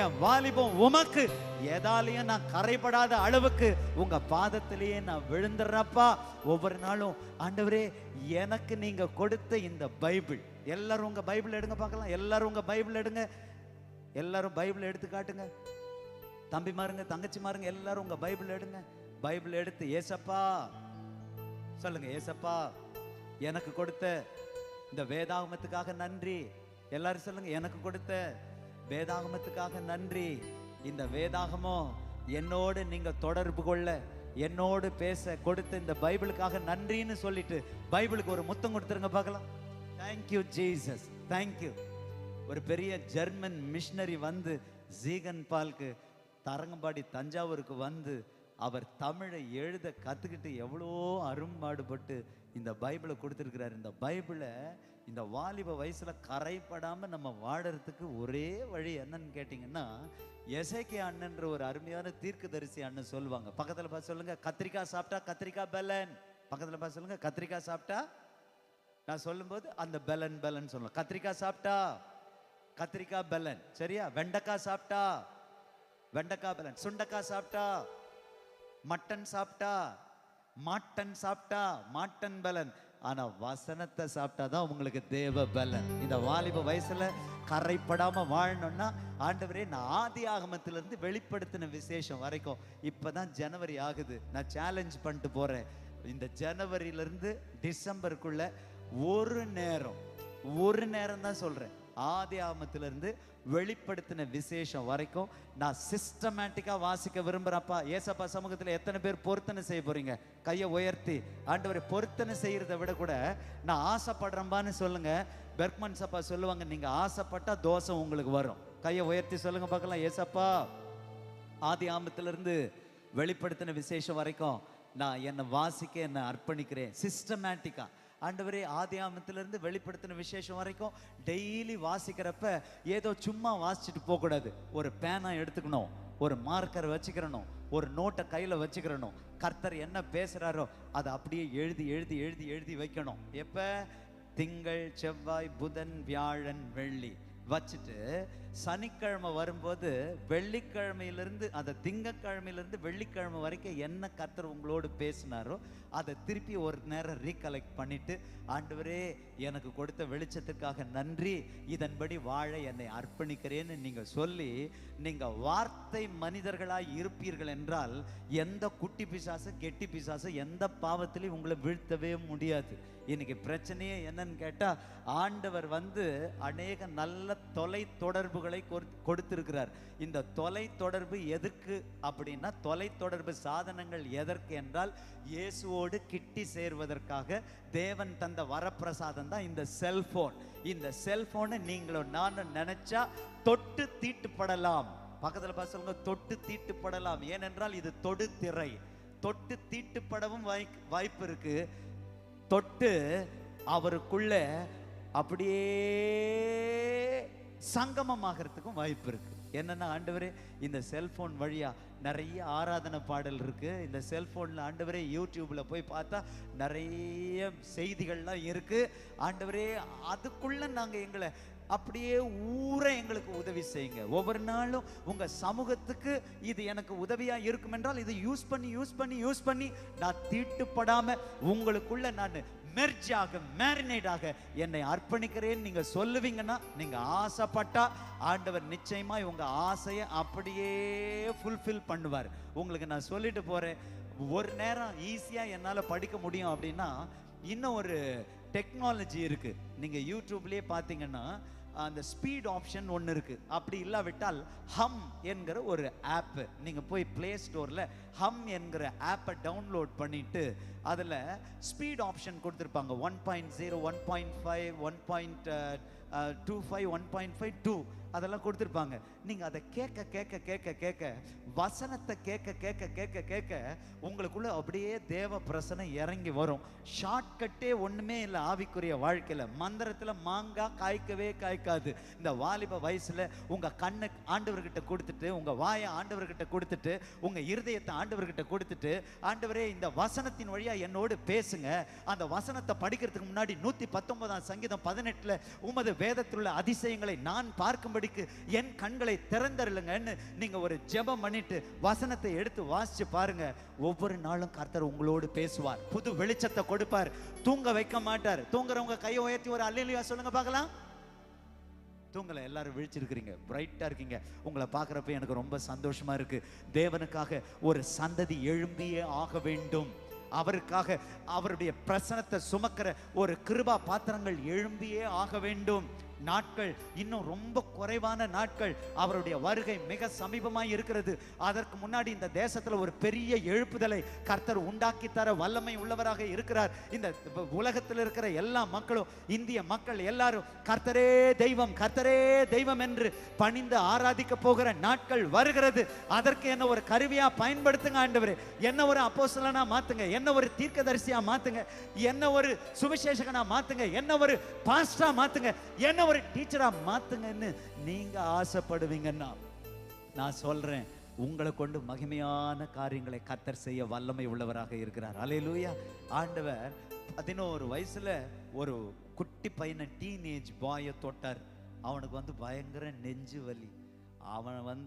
என் வாலிபம் உமக்கு, எதாலையும் நான் கரைபடாத அளவுக்கு உங்க பாதத்திலேயே நான் விழுந்துடுறப்பா. ஒவ்வொரு நாளும் ஆண்டவரே எனக்கு நீங்க கொடுத்த இந்த பைபிள், எல்லாரும் உங்க பைபிள் எடுங்க பார்க்கலாம். எல்லாரும் உங்க பைபிள் எடுங்க. எல்லாரும் பைபிள் எடுத்து காட்டுங்க. தம்பி மாருங்க, தங்கச்சி மாருங்க, எல்லாரும் உங்க பைபிள் எடுங்க. பைபிள் எடுத்து ஏசப்பா சொல்லுங்க, ஏசப்பா எனக்கு கொடுத்த இந்த வேதாகமத்துக்காக நன்றி. எல்லாரும் சொல்லுங்க, எனக்கு கொடுத்த வேதாகமத்துக்காக நன்றி. இந்த வேதாகமோ என்னோடு நீங்க தொடர்பு கொள்ள, என்னோடு பேச கொடுத்த இந்த பைபிளுக்காக நன்றின்னு சொல்லிட்டு பைபிளுக்கு ஒரு முத்தம் கொடுத்துருங்க பார்க்கலாம். Thank you Jesus, thank you. ஒரு பெரிய ஜெர்மன் மிஷனரி வந்து ஜீகன் பால்க்கு தரங்கம்பாடி தஞ்சாவூருக்கு வந்து அவர் தமிழை எழுத கத்துக்கிட்டு எவ்வளோ அரும்பாடுபட்டு இந்த பைபிளை கொடுத்துருக்கிறார். இந்த பைபிளை இந்த வாலிப வயசுல கரைப்படாம நம்ம வாழறதுக்கு ஒரே வழி என்னன்னு கேட்டீங்கன்னா, எசேக்கியா அண்ணன்ற ஒரு அருமையான தீர்க்கதரிசி அண்ணன் சொல்லுவாங்க. பக்கத்துல பார்த்து சொல்லுங்க, கத்திரிக்காய் சாப்பிட்டா கத்திரிக்காய் பெலன். பக்கத்துல பார்த்து சொல்லுங்க, கத்திரிக்காய் சாப்பிட்டா, நான் சொல்லும்போது அந்த பெலன் பெலன் சொல்லலாம். கத்திரிக்காய் சாப்பிட்டா கத்திரிக்காய் பெலன், சரியா? வெண்டைக்காய் சாப்பிட்டா வெண்டைக்காய் பெலன், சுண்டைக்காய் சாப்பிட்டா மட்டன் சாப்பிட்டா மாட்டன் சாப்பிட்டா மாட்டன் பலன். ஆனா வசனத்தை சாப்பிட்டாதான் உங்களுக்கு தேவ பலன். இந்த வாலிப வயசுல கரைப்படாம வாழணும்னா, ஆண்டவரே நான் ஆதி ஆகமத்திலிருந்து வெளிப்படுத்தின விசேஷம் வரைக்கும், இப்பதான் ஜனவரி ஆகுது, நான் சேலஞ்ச் பண்ணிட்டு போறேன். இந்த ஜனவரியிலிருந்து டிசம்பருக்குள்ள ஒரு நேரம் தான் சொல்றேன், ஆதி ஆகமத்திலிருந்து வெளிப்படுத்தின விசேஷம் வரைக்கும் நான் சிஸ்டமேட்டிக்கா வாசிக்க விரும்புறப்பா. ஏசப்பா சமூகத்துல எத்தனை பேர் பொருத்தனை செய்ய போறீங்க? கையை உயர்த்தி, ஆண்டவரை பொருத்தனை செய்யறதை விட கூட நான் ஆசைப்படுறேன்பான்னு சொல்லுங்க. பெர்க்மன் சப்பா சொல்லுவாங்க, நீங்க ஆசைப்பட்டா தோசை உங்களுக்கு வரும். கையை உயர்த்தி சொல்லுங்க பார்க்கலாம். ஏசப்பா ஆதி ஆகமத்திலிருந்து வெளிப்படுத்தின விசேஷம் வரைக்கும் நான் என்னை வாசிக்க என்னை அர்ப்பணிக்கிறேன். சிஸ்டமேட்டிக்கா ஆண்டவரே ஆதி ஆகமத்திலிருந்து வெளிப்படுத்தின விசேஷம் வரைக்கும் டெய்லி வாசிக்கிறப்ப ஏதோ சும்மா வாசிச்சுட்டு போகக்கூடாது. ஒரு பேனா எடுத்துக்கணும், ஒரு மார்க்கர் வச்சுக்கிறணும், ஒரு நோட்டை கையில வச்சுக்கிறணும். கர்த்தர் என்ன பேசுறாரோ அதை அப்படியே எழுதி எழுதி எழுதி எழுதி வைக்கணும். எப்ப? திங்கள், செவ்வாய், புதன், வியாழன், வெள்ளி வச்சுட்டு சனிக்கிழமை வரும்போது வெள்ளிக்கிழமையிலிருந்து அந்த திங்கக்கிழமையிலிருந்து வெள்ளிக்கிழமை வரைக்கும் என்ன கர்த்தர் உங்களோடு பேசினாரோ அதை திருப்பி ஒரு நேரம் ரீகலெக்ட் பண்ணிட்டு, ஆண்டவரே எனக்கு கொடுத்த வெளிச்சத்துக்காக நன்றி, இதன்படி வாழ என்னை அர்ப்பணிக்கிறேன்னு நீங்க சொல்லி நீங்க வார்த்தை மனிதர்களாய் இருப்பீர்கள் என்றால் எந்த குட்டி பிசாசு கெட்டி பிசாசு எந்த பாவத்திலையும் உங்களை வீழ்த்தவே முடியாது. இன்னைக்கு பிரச்சனையே என்னன்னு கேட்டா, ஆண்டவர் அநேக நல்ல தொலை தொடர்புகளை கொடுத்திருக்கிறார். இந்த தொலை தொடர்பு எதற்கு அப்படின்னா, தொலை தொடர்பு சாதனங்கள் எதற்கு என்றால் இயேசுவோடு கிட்டி சேர்வதற்காக தேவன் தந்த வரப்பிரசாதம் தான் இந்த செல்போன். இந்த செல்போனை நீங்களும் நானும் நினைச்சா தொட்டு தீட்டுப்படலாம். பக்கத்துல பார்த்து சொல்லுங்க, தொட்டு தீட்டுப்படலாம். ஏனென்றால் இது தொடு திரை. தொட்டு தீட்டுப்படவும் வாய்ப்பு இருக்கு. தொட்டு அவருக்குள்ள அப்படியே சங்கமமாகறதுக்கும் வாய்ப்பு இருக்கு. என்னன்னா, ஆண்டவரே இந்த செல்போன் வழியா நிறைய ஆராதனை பாடல் இருக்கு. இந்த செல்போன்ல ஆண்டவரே யூடியூப்ல போய் பார்த்தா நிறைய செய்திகள்லாம் இருக்கு. ஆண்டவரே அதுக்குள்ள நாங்க எங்களை அப்படியே ஊரை எங்களுக்கு உதவி செய்யுங்க. ஒவ்வொரு நாளும் உங்க சமூகத்துக்கு இது எனக்கு உதவியா இருக்கும் என்றால் இதை யூஸ் பண்ணி நான் தீட்டுப்படாம உங்களுக்குள்ள நான் மெர்ஜாக மேரினேடாக என்னை அர்ப்பணிக்கிறேன்னு நீங்க சொல்லுவீங்கன்னா, நீங்க ஆசைப்பட்டா ஆண்டவர் நிச்சயமா உங்க ஆசையை அப்படியே ஃபுல்ஃபில் பண்ணுவார். உங்களுக்கு நான் சொல்லிட்டு போறேன், ஒரு நேரம் ஈஸியா என்னால படிக்க முடியும் அப்படின்னா இன்னும் ஒரு டெக்னாலஜி இருக்கு. நீங்க யூடியூப்லயே பாத்தீங்கன்னா அந்த ஸ்பீட் ஆப்ஷன் ஒன்று இருக்கு. அப்படி இல்லாவிட்டால் ஹம் என்கிற ஒரு ஆப் நீங்க போய் பிளே ஸ்டோர்ல ஹம் என்கிற ஆப்பை டவுன்லோட் பண்ணிட்டு அதுல ஸ்பீட் ஆப்ஷன் கொடுத்துருப்பாங்க. 1.0, 1.5, 1.25, 1.52 அதெல்லாம் கொடுத்துருப்பாங்க. நீங்க அதை கேட்க கேட்க கேட்க கேட்க வசனத்தை கேட்க கேட்க கேட்க கேட்க உங்களுக்குள்ள அப்படியே தேவ பிரசனை இறங்கி வரும். ஷார்ட்கட்டே ஒண்ணுமே இல்லை ஆவிக்குரிய வாழ்க்கையில. மந்திரத்துல மாங்காய் காய்க்கவே காய்க்காது. இந்த வாலிப வயசுல உங்க கண்ணை ஆண்டவர்கிட்ட கொடுத்துட்டு, உங்க வாயை ஆண்டவர்கிட்ட கொடுத்துட்டு, உங்க இருதயத்தை ஆண்டவர்கிட்ட கொடுத்துட்டு, ஆண்டவரே இந்த வசனத்தின் வழியா என்னோடு பேசுங்க. அந்த வசனத்தை படிக்கிறதுக்கு முன்னாடி 119 சங்கீதம் 18 உமது வேதத்தில் உள்ள அதிசயங்களை நான் பார்க்கும்படிக்கு என் கண்களை திறந்தருளுங்கன்னு நீங்க ஒரு ஜெபம் பண்ணிட்டு வசனத்தை எடுத்து வாசிச்சு பாருங்க. ஒவ்வொரு நாளும் கர்த்தர் உங்களோடு பேசுவார், புது வெளிச்சத்தை கொடுப்பார், தூங்க வைக்க மாட்டார். தூங்குறவங்க கையை உயர்த்தி ஒரு அல்லேலூயா சொல்லுங்க பார்க்கலாம். தூங்கல, எல்லாரும் விழிச்சிருக்கிறீங்க, பிரைட்டா இருக்கீங்க. உங்களை பார்க்குறப்ப எனக்கு ரொம்ப சந்தோஷமா இருக்கு. தேவனுக்காக ஒரு சந்ததி எழும்பியே ஆக வேண்டும். அவருக்காக அவருடைய பிரசனத்தை சுமக்கிற ஒரு கிருபா பாத்திரங்கள் எழும்பியே ஆக வேண்டும். நாட்கள் இன்னும் ரொம்ப குறைவான நாட்கள். அவருடைய வருகை மிக சமீபமாய் இருக்கிறது. அதற்கு முன்னாடி இந்த தேசத்துல ஒரு பெரிய எழுப்புதலை கர்த்தர் உண்டாக்கி தர வல்லமை உள்ளவராக இருக்கிறார். இந்த உலகத்தில் இருக்கிற எல்லா மக்களும், இந்திய மக்கள் எல்லாரும் கர்த்தரே தெய்வம், கர்த்தரே தெய்வம் என்று பணிந்து ஆராதிக்க போகிற நாட்கள் வருகிறது. அதற்கு என்ன ஒரு கருவியா பயன்படுத்துங்க ஆண்டவரே. என்ன ஒரு அப்போஸ்தலனா மாத்துங்க, என்ன ஒரு தீர்க்கதரிசியா மாத்துங்க, என்ன ஒரு சுவிசேஷகனா மாத்துங்க, என்ன ஒரு பாஸ்டரா மாத்துங்க, என்ன ஒரு டீச்சரா மாத்துங்கன்னு நீங்க ஆசைப்படுவீங்கன்னா, நான் சொல்றேன், உங்களை கொண்டு மகிமையான காரியங்களை கர்த்தர் செய்ய வல்லமை உள்ளவராக இருக்கிறார். அல்லேலூயா. ஆண்டவர் 11 வயசுல ஒரு குட்டி பையனை, டீனேஜ் பாயை தொட்டார். அவனுக்கு பயங்கர நெஞ்சு வலி. அவன்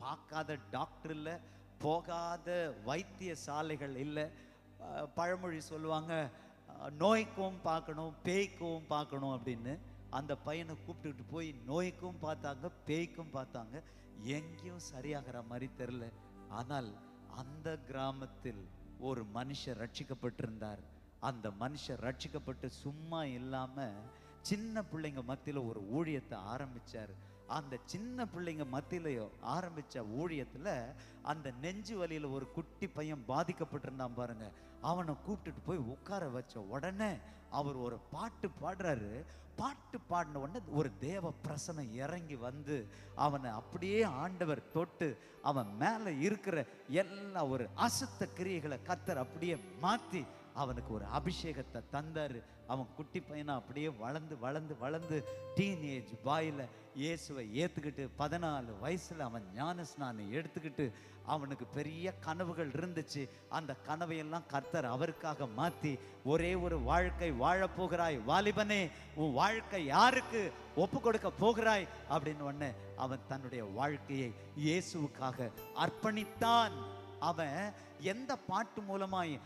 பார்க்காத டாக்டர் இல்லை, போகாத வைத்திய சாலைகள் இல்லை. பழமொழி சொல்லுவாங்க, நோய்க்கும் பார்க்கணும் பேய்க்கும் பார்க்கணும் அப்படின்னு. அந்த பையனை கூப்பிட்டுட்டு போய் நோய்க்கும் பார்த்தாங்க, பேய்க்கும் பார்த்தாங்க. எங்கேயும் சரியாகிற மாதிரி தெரியல. ஆனால் அந்த கிராமத்தில் ஒரு மனுஷர் ரட்சிக்கப்பட்டிருந்தார். அந்த மனுஷர் ரட்சிக்கப்பட்டு சும்மா இல்லாம சின்ன பிள்ளைங்க மத்தியில ஒரு ஊழியத்தை ஆரம்பிச்சார். அந்த சின்ன பிள்ளைங்க மத்தியில ஆரம்பிச்ச ஊழியத்துல அந்த நெஞ்சு வலியில ஒரு குட்டி பையன் பாதிக்கப்பட்டிருந்தான் பாருங்க. அவனை கூப்பிட்டுட்டு போய் உட்கார வச்ச உடனே அவர் ஒரு பாட்டு பாடுறாரு. பாட்டு பாடின உடனே ஒரு தேவ பிரசனம் இறங்கி அவனை அப்படியே ஆண்டவர் தொட்டு அவன் மேல இருக்கிற எல்லா ஒரு அசுத்த கிரியைகளை கர்த்தர் அப்படியே மாத்தி அவனுக்கு ஒரு அபிஷேகத்தை தந்தாரு. அவன் குட்டி பையனா அப்படியே வளர்ந்து வளர்ந்து வளர்ந்து டீனேஜ் பாயில இயேசுவை ஏத்துக்கிட்டு 14 வயசுல அவன் ஞான ஸ்நானம் எடுத்துக்கிட்டு அவனுக்கு பெரிய கனவுகள் இருந்துச்சு. அந்த கனவையெல்லாம் கர்த்தர் அவருக்காக மாத்தி ஒரே ஒரு வாழ்க்கை வாழ போகிறாய் வாலிபனே, உன் வாழ்க்கை யாருக்கு ஒப்பு கொடுக்க போகிறாய் அப்படின்னு ஒண்ணு அவன் தன்னுடைய வாழ்க்கையை இயேசுவுக்காக அர்ப்பணித்தான். அவன் எந்த பாட்டு மூலமாய்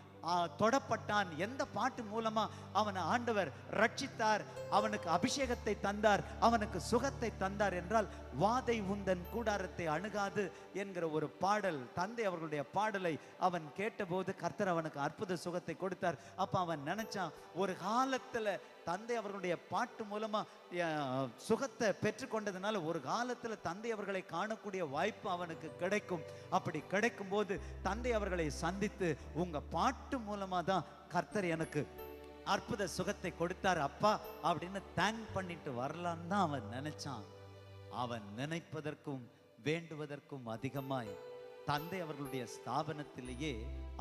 தொடப்பட்டான், எந்த பாட்டு மூலமா அவனை ஆண்டவர் ரட்சித்தார், அவனுக்கு அபிஷேகத்தை தந்தார், அவனுக்கு சுகத்தை தந்தார் என்றால் வாதை உந்தன் கூடாரத்தை அணுகாது என்கிற ஒரு பாடல், தந்தை அவர்களுடைய பாடலை அவன் கேட்டபோது கர்த்தர் அவனுக்கு அற்புத சுகத்தை கொடுத்தார். அப்ப அவன் நினைச்சான், ஒரு காலத்துல தந்தை அவர்களுடைய பாட்டு மூலமா சுகத்தை பெற்றுக்கொண்டதுனால ஒரு காலத்துல தந்தை அவர்களை காணக்கூடிய வாய்ப்பு அவனுக்கு கிடைக்கும். அப்படி கிடைக்கும் போது தந்தை அவர்களை சந்தித்து, உங்க பாட்டு மூலமா தான் கர்த்தர் எனக்கு அற்புத சுகத்தை கொடுத்தார் அப்பா அப்படின்னு தேங்க் பண்ணிட்டு வரலான்னு தான் அவன் நினைச்சான். அவன் நினைப்பதற்கும் வேண்டுவதற்கும் அதிகமாய் தந்தை அவர்களுடைய ஸ்தாபனத்திலேயே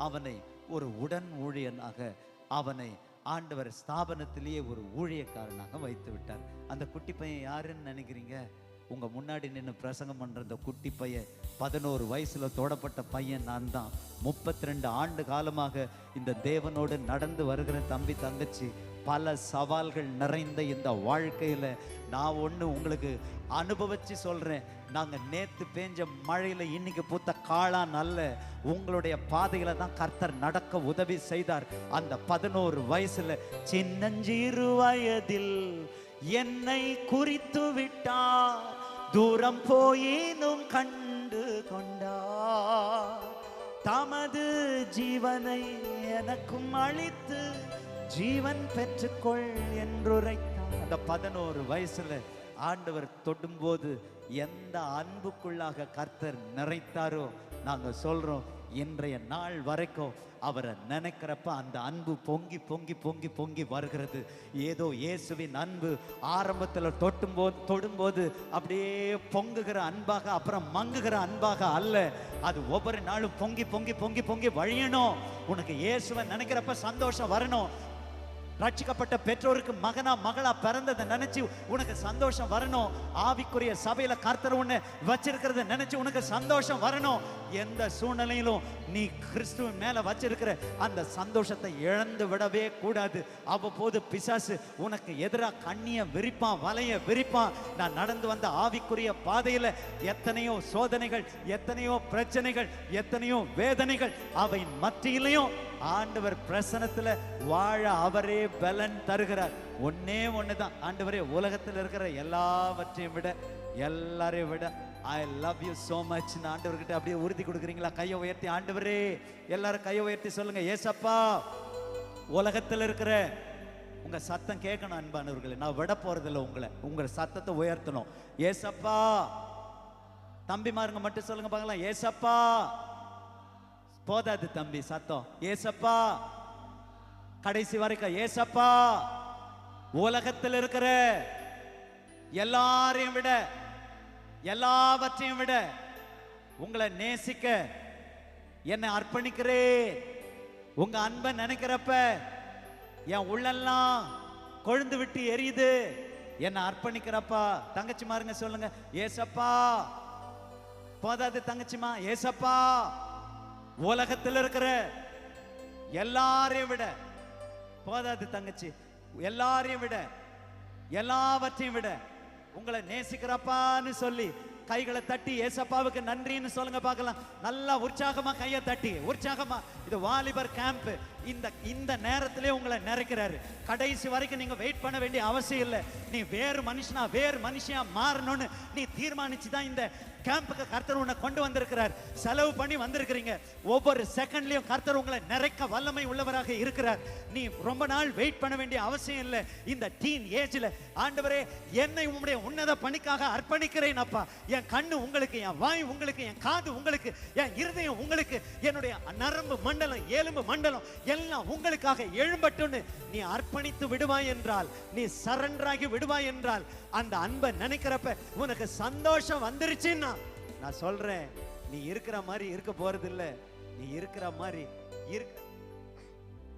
அவனை ஒரு உடன் ஊழியனாக, அவனை ஆண்டவர் ஸ்தாபனத்திலேயே ஒரு ஊழியக்காரனாக வைத்து விட்டார். அந்த குட்டி பையன் யாருன்னு நினைக்கிறீங்க? உங்க முன்னாடி நின்று பிரசங்கம் பண்ற அந்த குட்டி பையன் 11 வயசுல தோடப்பட்ட பையன் நான் தான். 32 ஆண்டு காலமாக இந்த தேவனோடு நடந்து வருகிற தம்பி தங்கச்சி, பல சவால்கள் நிறைந்த இந்த வாழ்க்கையில நான் ஒண்ணு உங்களுக்கு அனுபவிச்சு சொல்றேன். நாங்க நேத்து பேஞ்ச மழையில இன்னைக்கு பூத்த காளான் அல்ல, உங்களுடைய பாதையில தான் கர்த்தர் நடக்க உதவி செய்தார். அந்த 11 வயசுல சின்னஞ்சிறு வயதில் என்னை குறித்து விட்டார், தூரம் போயினும் கண்டு கொண்டார், தமது ஜீவனை எனக்கும் அளித்து ஜீவன் பெற்றுக்கொள் என்றுரைத்தார். அந்த 11 வயசுல ஆண்டவர் தொடும்போது எந்த அன்புக்குள்ளாக கர்த்தர் நிறைத்தாரோ, நாங்க சொல்றோம் இன்றைய நாள் வரைக்கும் அவரை நினைக்கிறப்ப அந்த அன்பு பொங்கி பொங்கி பொங்கி பொங்கி வருகிறது. ஏதோ இயேசுவின் அன்பு ஆரம்பத்தில் தொடும்போது அப்படியே பொங்குகிற அன்பாக அப்புறம் மங்குகிற அன்பாக அல்ல, அது ஒவ்வொரு நாளும் பொங்கி பொங்கி பொங்கி பொங்கி வழியணும். உனக்கு இயேசுவை நினைக்கிறப்ப சந்தோஷம் வரணும். ரட்சிக்கப்பட்ட பெற்றோருக்கு மகனா மகளா பிறந்ததை நினைச்சு உனக்கு சந்தோஷம் வரணும். ஆவிக்குரிய சபையில கர்த்தர் உன்னை வச்சிருக்கிறத நினைச்சு உனக்கு சந்தோஷம் வரணும். எந்த சூழ்நிலையிலும் நீ கிறிஸ்துவின் மேல வச்சிருக்கிற அந்த சந்தோஷத்தை இழந்து விடவே கூடாது. அவ்வப்போது பிசாசு உனக்கு எதிராக கண்ணிய விரிப்பான், வலைய விரிப்பான். நான் நடந்து வந்த ஆவிக்குரிய பாதையில எத்தனையோ சோதனைகள், எத்தனையோ பிரச்சனைகள், எத்தனையோ வேதனைகள், அவை மத்தியிலையும் ஆண்டவர் பிரசனத்துல வாழ அவரே பலன் தருகிறார். ஒன்னே ஒண்ணுதான், ஆண்டவரே உலகத்தில் இருக்கிற எல்லாவற்றையும் விட, எல்லாரையும் விட I love you so much. ஆண்டவர்கிட்ட அப்படியே உறுதி கொடுக்குறீங்களா? கையை உயர்த்தி, ஆண்டவரே, எல்லாரும் கையை உயர்த்தி சொல்லுங்க, ஏசப்பா, உலகத்தில் இருக்கிற, உங்க சத்தம் கேட்கணும் அன்பானவர்களே, நான் விட போறதில்லை உங்களை, உங்க சத்தத்தை உயர்த்தணும். ஏசப்பா, தம்பிமாருங்க மட்டும் சொல்லுங்க பார்க்கலாம், ஏசப்பா. போதாது தம்பி சத்தம், ஏசப்பா. கடைசி வரைக்கும் ஏசப்பா, உலகத்தில் இருக்கிற எல்லாரையும் விட, எல்லாவற்றையும் விட உங்களை நேசிக்க என்னை அர்ப்பணிக்கிறேன். உங்க அன்பை நினைக்கிறப்ப என் உள்ளெல்லாம் கொழுந்து விட்டு எரியுது. என்னை அர்ப்பணிக்கிறப்பா. தங்கச்சி மாருங்க சொல்லுங்க, ஏசப்பா. போதாது தங்கச்சிமா, ஏசப்பா, உலகத்தில் இருக்கிற எல்லாரையும் விட, போதாது தங்கச்சி, எல்லாரையும் விட, எல்லாவற்றையும் விட உங்களை நேசிக்கிறப்பான்னு சொல்லி கைகளை தட்டி ஏசப்பாவுக்கு நன்றின்னு சொல்லுங்க பார்க்கலாம். நல்லா உற்சாகமா கையை தட்டி உற்சாகமா. இது வாலிபர் கேம்ப். இந்த நேரத்திலே உங்களை நிறைக்கிறாரு. கடைசி வரைக்கும் நீங்க வெயிட் பண்ண வேண்டிய அவசியம் இல்லை. நீ வேறு மனுஷனா, வேறு மனுஷியா மாறணும்னு நீ தீர்மானிச்சுதான் இந்த கேம்புக்கு கர்த்தர் உன்னை கொண்டு வந்திருக்கிறார். செலவு பண்ணி வந்திருக்கிறீங்க. ஒவ்வொரு செகண்ட்லயும் கர்த்தர் உங்களை நிறைக்க வல்லமை உள்ளவராக இருக்கிறார். நீ ரொம்ப நாள் வெயிட் பண்ண வேண்டிய அவசியம் இல்லை. இந்த டீன் ஏஜ்ல ஆண்டவரே, என்னை உம்முடைய உன்னத பணிக்காக அர்ப்பணிக்கிறேன் அப்பா. என் கண்ணு உங்களுக்கு, என் வாய் உங்களுக்கு, என் காது உங்களுக்கு, என் இருதயம் உங்களுக்கு, என்னுடைய நரம்பு மண்டலம், எலும்பு மண்டலம் எல்லாம் உங்களுக்காக எழும்பட்டுன்னு நீ அர்ப்பணித்து விடுவாய் என்றால், நீ சரண்டராகி விடுவாய் என்றால், அந்த அன்பை நினைக்கிறப்ப உனக்கு சந்தோஷம் வந்துருச்சுன்னா நான் சொல்றேன், நீ இருக்கிற மாதிரி இருக்க போறது இல்லை. நீ இருக்கிற மாதிரி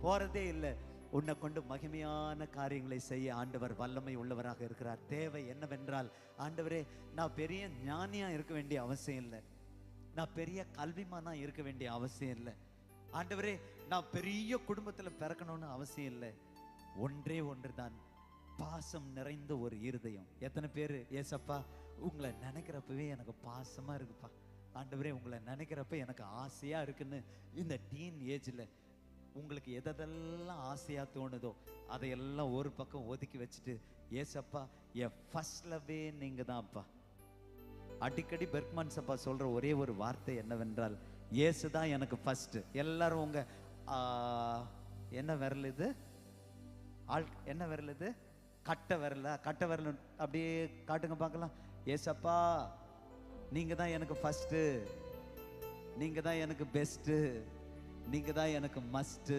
போறதே இல்லை. உன்னை கொண்டு மகிமையான காரியங்களை செய்ய ஆண்டவர் வல்லமை உள்ளவராக இருக்கிறார். தேவை என்னவென்றால், ஆண்டவரே நான் பெரிய ஞானியா இருக்க வேண்டிய அவசியம் இல்லை, நான் பெரிய கல்விமானா இருக்க வேண்டிய அவசியம் இல்லை, ஆண்டவரே நான் பெரிய குடும்பத்துல பிறக்கணும்னு அவசியம் இல்லை. ஒன்றே ஒன்றுதான், பாசம் நிறைந்த ஒரு இருதயம். எத்தனை பேர் ஏசப்பா உங்களை நினைக்கிறப்பவே எனக்கு பாசமா இருக்குப்பா, ஆண்டவரே உங்களை நினைக்கிறப்ப எனக்கு ஆசையா இருக்குன்னு இந்த டீன் ஏஜ்ல உங்களுக்கு எதெல்லாம் ஆசையா தோணுதோ அதையெல்லாம் ஒரு பக்கம் ஒதுக்கி வச்சுட்டு, ஏசப்பா என் ஃபர்ஸ்ட் லவ்வே நீங்க தான்ப்பா. அடிக்கடி பெர்க்மன்ஸ் அப்பா சொல்ற ஒரே ஒரு வார்த்தை என்னவென்றால், இயேசு தான் எனக்கு ஃபர்ஸ்ட். எல்லாரும் உங்க என்ன விரல் இது, என்ன விரல் இது, கட்டை விரல் அப்படியே காட்டுங்க பார்க்கலாம். ஏசப்பா நீங்க தான் எனக்கு ஃபர்ஸ்ட், நீங்க தான் எனக்கு பெஸ்ட், நீங்க தான் எனக்கு மஸ்ட்.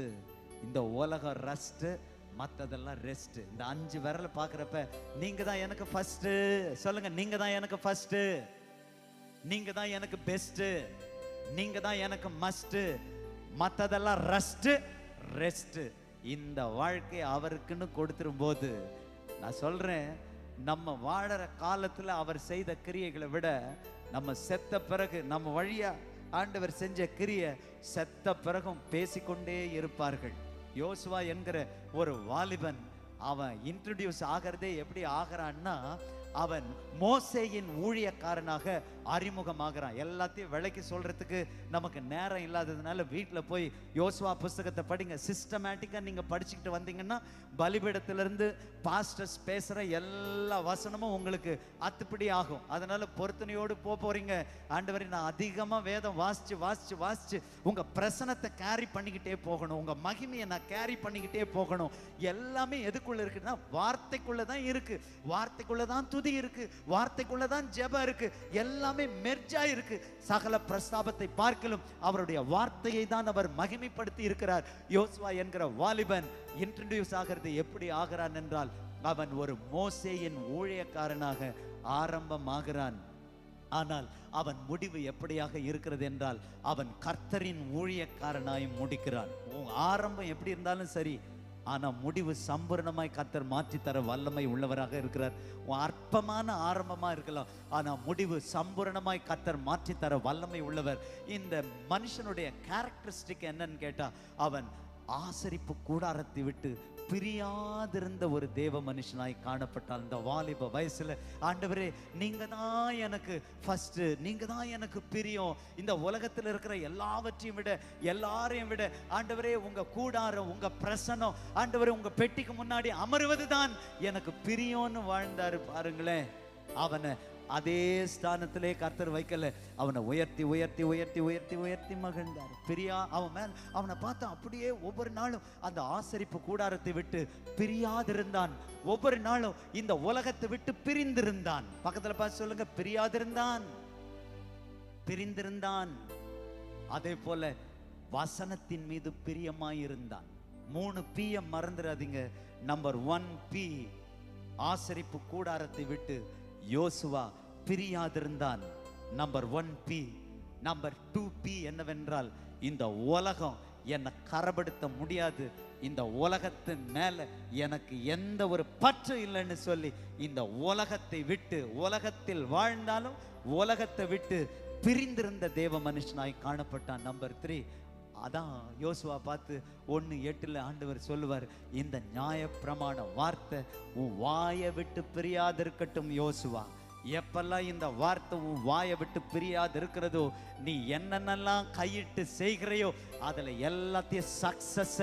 இந்த உலகம் ரஸ்ட், மற்றதெல்லாம் ரெஸ்ட். இந்த 5 விரல பார்க்குறப்ப நீங்க தான் எனக்கு ஃபர்ஸ்ட். சொல்லுங்க, நீங்க தான் எனக்கு ஃபர்ஸ்ட், நீங்க தான் எனக்கு பெஸ்ட், நீங்க தான் எனக்கு மஸ்ட், மற்றதெல்லாம் ரஸ்ட் ரெஸ்ட். இந்த வாழ்க்கை அவருக்குன்னு கொடுத்துரும் போது நான் சொல்றேன், நம்ம வாழற காலத்துல அவர் செய்த கிரியைகளை விட நம்ம செத்த பிறகு நம்ம வழியா ஆண்டவர் செஞ்ச கிரியை செத்த பிறகும் பேசிக்கொண்டே இருப்பார்கள். யோசுவா என்கிற ஒரு வாலிபன் அவன் இன்ட்ரோடியூஸ் ஆகிறதே எப்படி ஆகிறான்னா, அவன் மோசேயின் ஊழியக்காரனாக அறிமுகமாகிறான். எல்லாத்தையும் விலைக்கு சொல்றதுக்கு நமக்கு நேரம் இல்லாததுனால வீட்டில் போய் யோசுவா புஸ்தகத்தை படிங்க. சிஸ்டமேட்டிக்கா நீங்க படிச்சுக்கிட்டு வந்தீங்கன்னா பலிபீடத்திலிருந்து பாஸ்டர்ஸ் பேசுற எல்லா வசனமும் உங்களுக்கு அத்துப்படி ஆகும். அதனால பொருத்தனையோடு போறீங்க. ஆண்டவரே நான் அதிகமா வேதம் வாசிச்சு வாசிச்சு வாசிச்சு உங்க பிரசனத்தை கேரி பண்ணிக்கிட்டே போகணும், உங்க மகிமையை நான் கேரி பண்ணிக்கிட்டே போகணும். எல்லாமே எதுக்குள்ள இருக்குன்னா வார்த்தைக்குள்ளதான் இருக்கு, வார்த்தைக்குள்ளதான் துதி இருக்கு, வார்த்தைக்குள்ளதான் ஜெபம் இருக்கு, எல்லாமே மெர்ஜா இருக்கு. சகல பிரஸ்தாபத்தை பார்க்கலும் அவருடைய வார்த்தையை தான் அவர் மகிமைப்படுத்தி இருக்கிறார். யோசுவா என்கிற வாலிபன் இன்ட்ரோடியூஸ் ஆகிறது எப்படி ஆகிறான் என்றால், அவன் ஒரு மோசேயின் ஊழியக்காரனாக ஆரம்பமாகிறான். ஆனால் அவன் முடிவு எப்படியாக இருக்கிறது என்றால், அவன் கர்த்தரின் ஊழியக்காரனாய் முடிக்கிறான். ஆரம்பம் எப்படி இருந்தாலும் சரி, ஆனா முடிவு சம்பூர்ணமாய் கர்த்தர் மாற்றி தர வல்லமை உள்ளவராக இருக்கிறார். அற்பமான ஆரம்பமா இருக்கலாம், ஆனா முடிவு சம்பூர்ணமாய் கர்த்தர் மாற்றி தர வல்லமை உள்ளவர். இந்த மனுஷனுடைய கேரக்டரிஸ்டிக் என்னன்னு கேட்டா, அவன் ஆசரிப்பு கூடாரத்தை விட்டு பிரியாதிருந்த ஒரு தேவ மனுஷனாய் காணப்பட்டால். இந்த வாலிப வயசுல ஆண்டவரே நீங்க தான் எனக்கு ஃபர்ஸ்ட், நீங்க தான் எனக்கு பிரியம், இந்த உலகத்தில் இருக்கிற எல்லாவற்றையும் விட எல்லாரையும் விட ஆண்டவரே உங்க கூடாரம், உங்க பிரசனம், ஆண்டவரே உங்க பெட்டிக்கு முன்னாடி அமருவது தான் எனக்கு பிரியம்னு வாழ்ந்தாரு. பாருங்களேன், அவனை அதே ஸ்தானத்திலே கர்த்தர் வைக்கல, அவனை உயர்த்தி உயர்த்தி உயர்த்தி உயர்த்தி உயர்த்தி மகிழ்ந்தார். பிரியா அவனை பார்த்தா அப்படியே ஒவ்வொரு நாளும் அந்த ஆசரிப்பு கூடாரத்தை விட்டு பிரியாதிருந்தான். ஒவ்வொரு நாளும் இந்த உலகத்தை விட்டு பிரிந்திருந்தான். பக்கத்துல பார்த்து சொல்லுங்க, பிரியாதிருந்தான், பிரிந்திருந்தான். அதே போல வசனத்தின் மீது பிரியமாயிருந்தான். 3 P மறந்துடாதீங்க. நம்பர் 1 P, ஆசரிப்பு கூடாரத்தை விட்டு யோசுவா பிரியாதிருந்தான். Number 1 P. நம்பர் 2 P என்னவென்றால், இந்த உலகம் என்னை கரப்படுத்த முடியாது, இந்த உலகத்தின் மேல எனக்கு எந்த ஒரு பற்று இல்லைன்னு சொல்லி இந்த உலகத்தை விட்டு, உலகத்தில் வாழ்ந்தாலும் உலகத்தை விட்டு பிரிந்திருந்த தேவ மனுஷனாய் காணப்பட்டான். நம்பர் 3, அதான் யோசுவா பார்த்து 1:8 ஆண்டவர் சொல்லுவார், இந்த நியாயப்பிரமாண வார்த்தை உன் வாயை விட்டு பிரியாது இருக்கட்டும் யோசுவா. எப்பெல்லாம் இந்த வார்த்தை உன் வாயை விட்டு பிரியாது இருக்கிறதோ, நீ என்னென்னலாம் கையிட்டு செய்கிறையோ அதுல எல்லாத்தையும் சக்சஸ்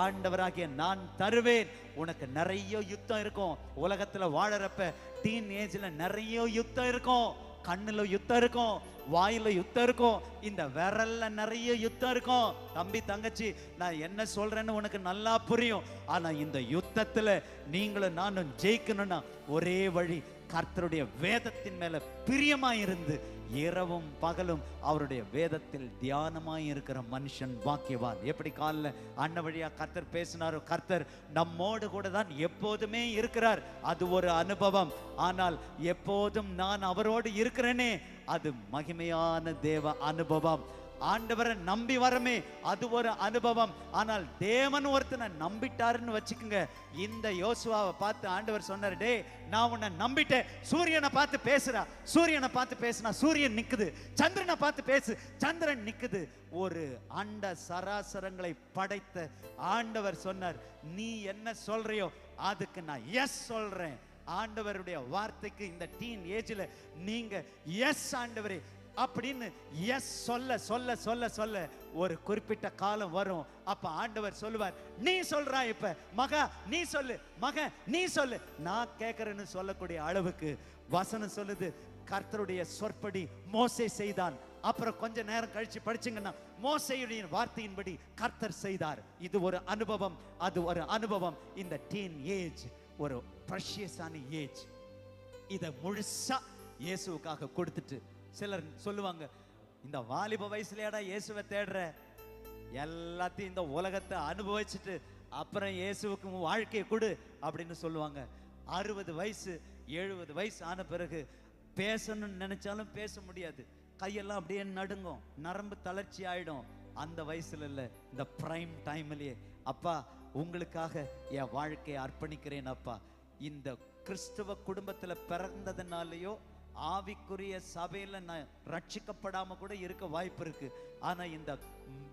ஆண்டவராகிய நான் தருவேன். உனக்கு நிறைய யுத்தம் இருக்கும். உலகத்துல வாழறப்ப டீன் ஏஜ்ல நிறைய யுத்தம் இருக்கும். கண்ணுல யுத்தம் இருக்கும், வாயில யுத்தம் இருக்கும், இந்த விரல்ல நிறைய யுத்தம் இருக்கும். தம்பி தங்கச்சி, நான் என்ன சொல்றேன்னு உனக்கு நல்லா புரியும். ஆனா இந்த யுத்தத்துல நீங்களும் நானும் ஜெயிக்கணும்னா ஒரே வழி, கர்த்தருடைய வேதத்தின் மேல பிரியமாயிருந்து இரவும் பகலும் அவருடைய வேதத்தில் தியானமாய் இருக்கிற மனுஷன் பாக்கியவான். எப்படி காலைல அண்ணன் வழியா கர்த்தர் பேசினாரோ, கர்த்தர் நம்மோடு கூட தான் எப்போதுமே இருக்கிறார், அது ஒரு அனுபவம். ஆனால் எப்போதும் நான் அவரோடு இருக்கிறேனே, அது மகிமையான தேவ அனுபவம். ஆண்டவரை நம்பி வரமே அது ஒரு அனுபவம். ஆனால் தேவன் ஒருத்தனை நம்பிட்டாருன்னு வச்சுக்கோங்க. இந்த யோசுவாவை பார்த்து ஆண்டவர் சொன்னார், டே நான் உன்னை நம்பிட்டேன். சூரியனை பார்த்து பேசுறா, சூரியனை பார்த்து பேசுனா சூரியன் நிக்குது. சந்திரனை பார்த்து பேசு, சந்திரன் நிக்குது. ஒரு அண்ட சராசரங்களை படைத்த ஆண்டவர் சொன்னார், நீ என்ன சொல்றியோ அதுக்கு நான் எஸ் சொல்றேன். ஆண்டவருடைய வார்த்தைக்கு இந்த டீன் ஏஜ்ல நீங்க எஸ் ஆண்டவரே அப்படின்னு எஸ் சொல்ல சொல்ல சொல்ல சொல்ல ஒரு குறிப்பிட்ட காலம் வரும். அப்ப ஆண்டவர் சொல்லுவார், நீ சொல்றா இப்ப மகா நீ சொல்லு, மக நீ சொல்லு, நான் கேட்கிறேன்னு சொல்லக்கூடிய அளவுக்கு வசனம் சொல்லுது. கர்த்தருடைய சொற்படி மோசே செய்தான். அப்புறம் கொஞ்ச நேரம் கழிச்சு படிச்சீங்கன்னா மோசேயுடைய வார்த்தையின்படி கர்த்தர் செய்தார். இது ஒரு அனுபவம், அது ஒரு அனுபவம். இந்த டீன் ஏஜ் ஒரு பிரஷியஸான ஏஜ். இதை முழுசா இயேசுவுக்காக கொடுத்துட்டு சிலர் சொல்லுவாங்க, இந்த வாலிப வயசுலயாடா இயேசுவை தேடுற, எல்லாத்தையும் இந்த உலகத்தை அனுபவிச்சுட்டு அப்புறம் இயேசுவுக்கு வாழ்க்கையை கொடு அப்படின்னு சொல்லுவாங்க. 60 வயசு 70 வயசு ஆன பிறகு பேசணும்னு நினைச்சாலும் பேச முடியாது. கையெல்லாம் அப்படியே நடுங்கும், நரம்பு தளர்ச்சி ஆயிடும். அந்த வயசுல இல்ல, இந்த பிரைம் டைம்லயே அப்பா உங்களுக்காக என் வாழ்க்கையை அர்ப்பணிக்கிறேன் அப்பா. இந்த கிறிஸ்துவ குடும்பத்துல பிறந்ததுனாலயோ ஆவிக்குரிய சபையில நான் ரட்சிக்கப்படாம கூட இருக்க வாய்ப்பு இருக்கு. ஆனா இந்த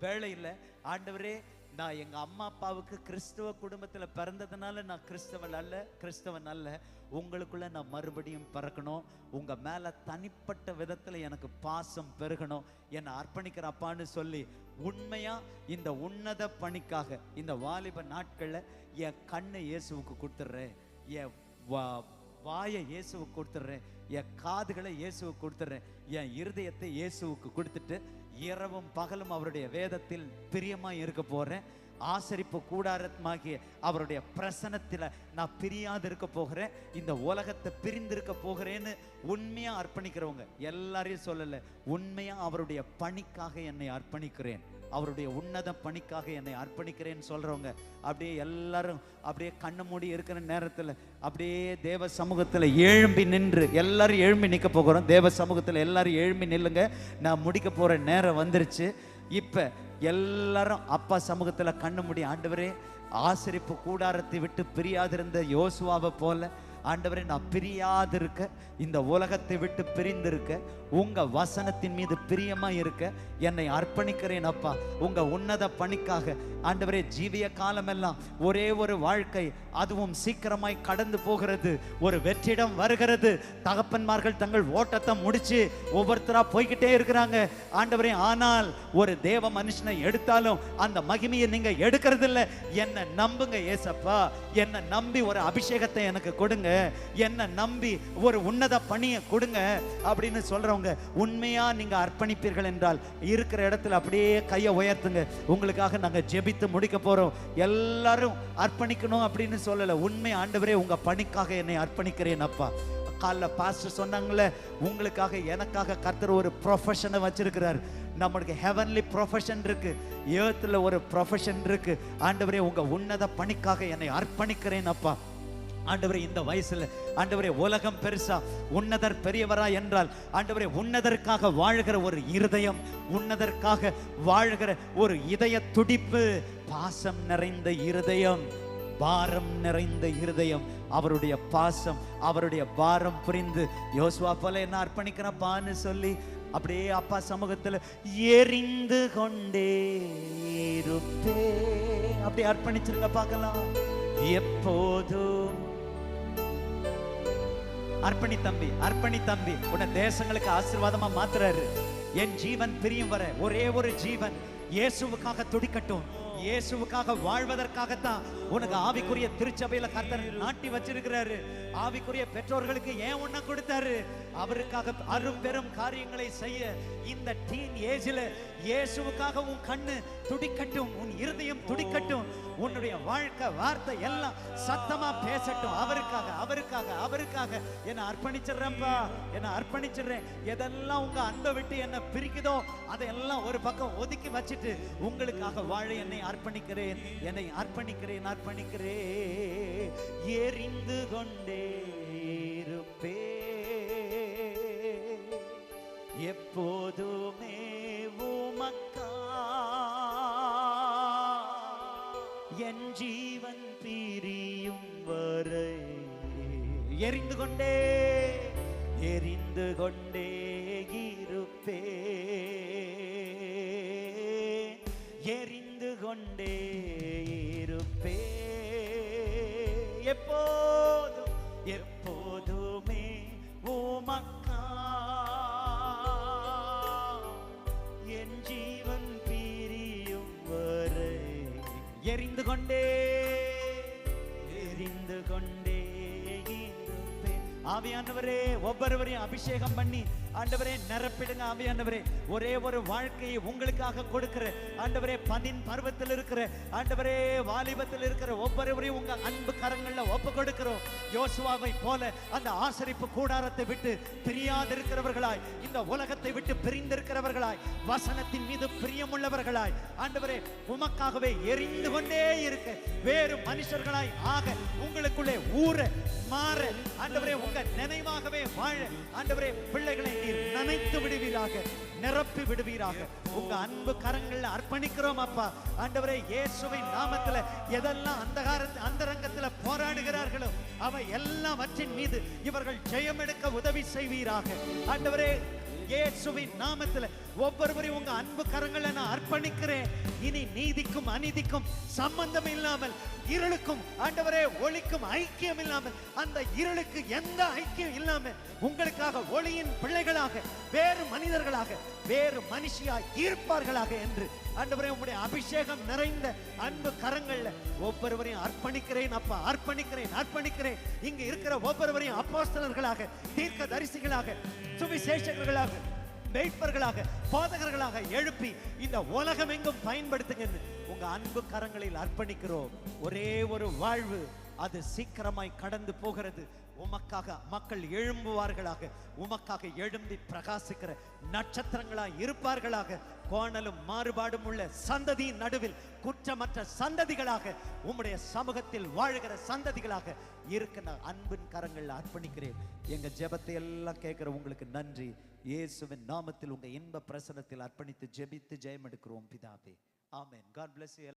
வேளையில ஆண்டவரே, நான் எங்க அம்மா அப்பாவுக்கு கிறிஸ்துவ குடும்பத்துல பிறந்ததுனால நான் கிறிஸ்தவன் அல்ல. உங்களுக்குள்ள நான் மறுபடியும் பிறக்கணும். உங்க மேல தனிப்பட்ட விதத்துல எனக்கு பாசம் பெருகணும். என்னை அர்ப்பணிக்கிற அப்பான்னு சொல்லி உண்மையா இந்த உன்னத பணிக்காக இந்த வாலிப நாட்கள்ல என் கண்ணை இயேசுவுக்கு கொடுத்துடுறேன், என் வாயை இயேசுவுக்கு கொடுத்துடுறேன், என் காதுகளை இயேசுவுக்கு கொடுத்துடுறேன், என் இருதயத்தை இயேசுவுக்கு கொடுத்துட்டு இரவும் பகலும் அவருடைய வேதத்தில் பிரியமா இருக்க போறேன். ஆசரிப்பு கூடாரமாகிய அவருடைய பிரசனத்துல நான் பிரியாது இருக்க போகிறேன். இந்த உலகத்தை பிரிந்திருக்க போகிறேன்னு உண்மையா அர்ப்பணிக்கிறவங்க எல்லாரையும் சொல்லல, உண்மையா அவருடைய பணிக்காக என்னை அர்ப்பணிக்கிறேன், அவருடைய உன்னத பணிக்காக என்னை அர்ப்பணிக்கிறேன்னு சொல்றவங்க அப்படியே எல்லாரும் அப்படியே கண்ணு மூடி இருக்கிற நேரத்தில் அப்படியே தேவ சமூகத்தில் எழும்பி நின்று, எல்லாரும் எழும்பி நிற்க போகிறோம். தேவ சமூகத்தில் எல்லாரும் எழும்பி நில்லுங்க, நான் முடிக்க போற நேரம் வந்துருச்சு. இப்ப எல்லாரும் அப்பா சமூகத்தில் கண்ணு மூடி, ஆண்டவரே ஆசரிப்பு கூடாரத்தை விட்டு பிரியாதிருந்த யோசுவாவை போல ஆண்டவரே நான் பிரியாதிருக்க, இந்த உலகத்தை விட்டு பிரிந்திருக்க, உங்க வசனத்தின் மீது பிரியமா இருக்க என்னை அர்ப்பணிக்கிறேன் அப்பா. உங்க உன்னத பணிக்காக ஆண்டவரே ஜீவிய காலமெல்லாம் ஒரே ஒரு வாழ்க்கை, அதுவும் சீக்கிரமாய் கடந்து போகிறது, ஒரு வெற்றிடம் வருகிறது. தகப்பன்மார்கள் தங்கள் ஓட்டத்தை முடிச்சு ஒவ்வொருத்தரா போய்கிட்டே இருக்கிறாங்க ஆண்டவரே. ஆனால் ஒரு தேவ மனுஷனை எடுத்தாலும் அந்த மகிமையை நீங்க எடுக்கிறது இல்லை. என்னை நம்புங்க ஏசப்பா, என்னை நம்பி ஒரு அபிஷேகத்தை எனக்கு கொடுங்க, என்னை நம்பி ஒரு உன்னத பணியை கொடுங்க அப்படின்னு சொல்றவங்க உண்மையா நீங்க அர்ப்பணிப்பீர்கள் என்றால் இருக்கிற இடத்துல அப்படியே கையை உயர்த்துங்க. உங்களுக்காக நாங்க ஜெபித்து முடிக்க போறோம். எல்லாரும் அர்ப்பணிக்கணும் அப்படின்னு சொல்லல, உண்மை ஆண்டவரே உங்க பணிக்காக என்னை அர்ப்பணிக்கிறேன் அப்பா. காலைல பாஸ்டர் சொன்னாங்களே, உங்களுக்காக எனக்காக கர்த்தர் ஒரு ப்ரொஃபஷனை வச்சிருக்கிறார். நம்மளுக்கு ஹெவன்லி ப்ரொஃபஷன் இருக்கு, ஏர்த்ல ஒரு ப்ரொஃபஷன் இருக்கு. ஆண்டவரே உங்க உன்னத பணிக்காக என்னை அர்ப்பணிக்கிறேன் அப்பா. ஆண்டவரே இந்த வயசுல ஆண்டவரே உலகம் பெருசா, உன்னதர் பெரியவரா என்றால் ஆண்டவரே உன்னதற்காக வாழ்கிற ஒரு இருதயம், உன்னதற்காக வாழ்கிற ஒரு இதய துடிப்பு, பாசம் நிறைந்த இருதயம், பாரம் நிறைந்த இருதயம், அவருடைய பாசம் அவருடைய பாரம் புரிந்து யோசுவா போல என்ன அர்ப்பணிக்கிறப்பான்னு சொல்லி அப்படியே அப்பா சமூகத்துல எரிந்து கொண்டே இருப்பே அப்படி அர்ப்பணிச்சிருங்க பார்க்கலாம். எப்போதும் அர்ப்பணி தம்பி, உன்னை தேசங்களுக்கு ஆசீர்வாதமா மாத்துறாரு. என் ஜீவன் பிரியும் வர ஒரே ஒரு ஜீவன் இயேசுவுக்காக துடிக்கட்டும். இயேசுவுக்காக வாழ்வதற்காகத்தான் உனக்கு ஆவிக்குரிய திருச்சபையில கர்த்தர் நாட்டி வச்சிருக்கிறாரு. ஆவிக்குரிய பெற்றோர்களுக்கு ஏன் உன்னை கொடுத்தாரு? அவருக்காக அரும் பெரும் காரியங்களை செய்ய. இந்த டீன் ஏஜ்ல இயேசுவுக்காக உன் கண்ணு துடிக்கட்டும், உன் இருதயம் துடிக்கட்டும், உன்னுடைய வாழ்க்கை வார்த்தை எல்லாம் சத்தமா பேசட்டும். அவருக்காக என்ன அர்ப்பணிச்சிடுறேன்ப்பா, என்ன அர்ப்பணிச்சிடுறேன். எதெல்லாம் உங்க அன்பை விட்டு என்ன பிரிக்குதோ அதையெல்லாம் ஒரு பக்கம் ஒதுக்கி வச்சுட்டு உங்களுக்காக வாழ என்னை அர்ப்பணிக்கிறேன், எரிந்து கொண்டே இருப்பே எப்போதுமே உம் உமக்கா என் ஜீவன் பிரியும் வரை எரிந்து கொண்டே இருப்பே, எரிந்து கொண்டே இருப்பே, எப்போதும் எப்போதுமே உமக்கா என் ஜீவன் பிரியும் வரை எரிந்து கொண்டே இருப்பேன். ஆவியானவரே, ஒவ்வொருவரையும் அபிஷேகம் பண்ணி ஆண்டவரே நிரப்பிடுங்க. ஆவியானவரே, ஒரே ஒரு வாழ்க்கையை உங்களுக்காக கொடுக்கிற ஆண்டவரே, பதின் பருவத்தில் இருக்கிற ஆண்டவரே, வாலிபத்தில் இருக்கிற ஒவ்வொருவரையும் உங்க அன்பு கரங்கள்ல ஒப்பு கொடுக்கிறோம். யோசுவாவை போல அந்த ஆசரிப்பு கூடாரத்தை விட்டு பிரியாதிருக்கிறவர்களாய், இந்த உலகத்தை விட்டு பிரிந்திருக்கிறவர்களாய், வசனத்தின் மீது பிரியமுள்ளவர்களாய் ஆண்டவரே உமக்காகவே எரிந்து கொண்டே இருக்க, வேறு மனுஷர்களாய் ஆக, உங்களுக்குள்ளே ஊற மாற ஆண்டவரே, உங்க நினைவாகவே வாழ ஆண்டவரே, பிள்ளைகளை நீர் நனைத்து விடுவீராக, நிரப்பி விடுவீராக. உங்க அன்பு கரங்கள்ல அர்ப்பணிக்கிறோம் அப்பா. ஆண்டவரே, இயேசுவின் நாமத்துல எதெல்லாம் அந்தரங்கத்துல போராடுகிறார்களோ அவை எல்லாவற்றின் மீது இவர்கள் ஜெயம் எடுக்க உதவி செய்வீராக. ஆண்டவரே, இயேசுவின் நாமத்துல ஒவ்வொருவரையும் உங்க அன்பு கரங்களை நான் அர்ப்பணிக்கிறேன். இனி நீதிக்கும் அநீதிக்கும் சம்பந்தம் இல்லாமல், இருளுக்கும் ஆண்டவரே ஒளிக்கும் ஐக்கியம் இல்லாமல், அந்த இருளுக்கு எந்த ஐக்கியம் இல்லாமல் உங்களுக்காக ஒளியின் பிள்ளைகளாக, வேறு மனிதர்களாக, வேறு மனுஷியாய் இருப்பார்களாக என்று ஆண்டவரே உம்முடைய அபிஷேகம் நிறைந்த அன்பு கரங்கள்ல ஒவ்வொருவரையும் அர்ப்பணிக்கிறேன் அப்பா, அர்ப்பணிக்கிறேன். இங்க இருக்கிற ஒவ்வொருவரையும் அப்போஸ்தலர்களாக, தீர்க்க தரிசிகளாக, சுவிசேஷகர்களாக, மேய்ப்பர்களாக, போதகர்களாக எழுப்பி இந்த உலகம் எங்கும் பயன்படுத்துங்க. உங்க அன்பு கரங்களில் அர்ப்பணிக்கிறோம். ஒரே ஒரு வாழ்வு, அது சீக்கிரமாய் கடந்து போகிறது. உமக்காக மக்கள் எழும்புவார்களாக, உமக்காக எழும்பி பிரகாசிக்கிற நட்சத்திரங்களாய் இருப்பார்களாக. கோணலும் மாறுபாடும் உள்ள சந்ததியின் நடுவில் குற்றமற்ற சந்ததிகளாக, உம்முடைய சமூகத்தில் வாழுகிற சந்ததிகளாக இருக்க நான் அன்பின் கரங்களில் அர்ப்பணிக்கிறேன். எங்க ஜெபத்தை எல்லாம் கேட்கிற உங்களுக்கு நன்றி. இயேசுவின் நாமத்தில் உங்க இன்ப பிரசனத்தில் அர்ப்பணித்து ஜெபித்து ஜெயம் எடுக்கிறோம் பிதாவே. ஆமென். God bless you.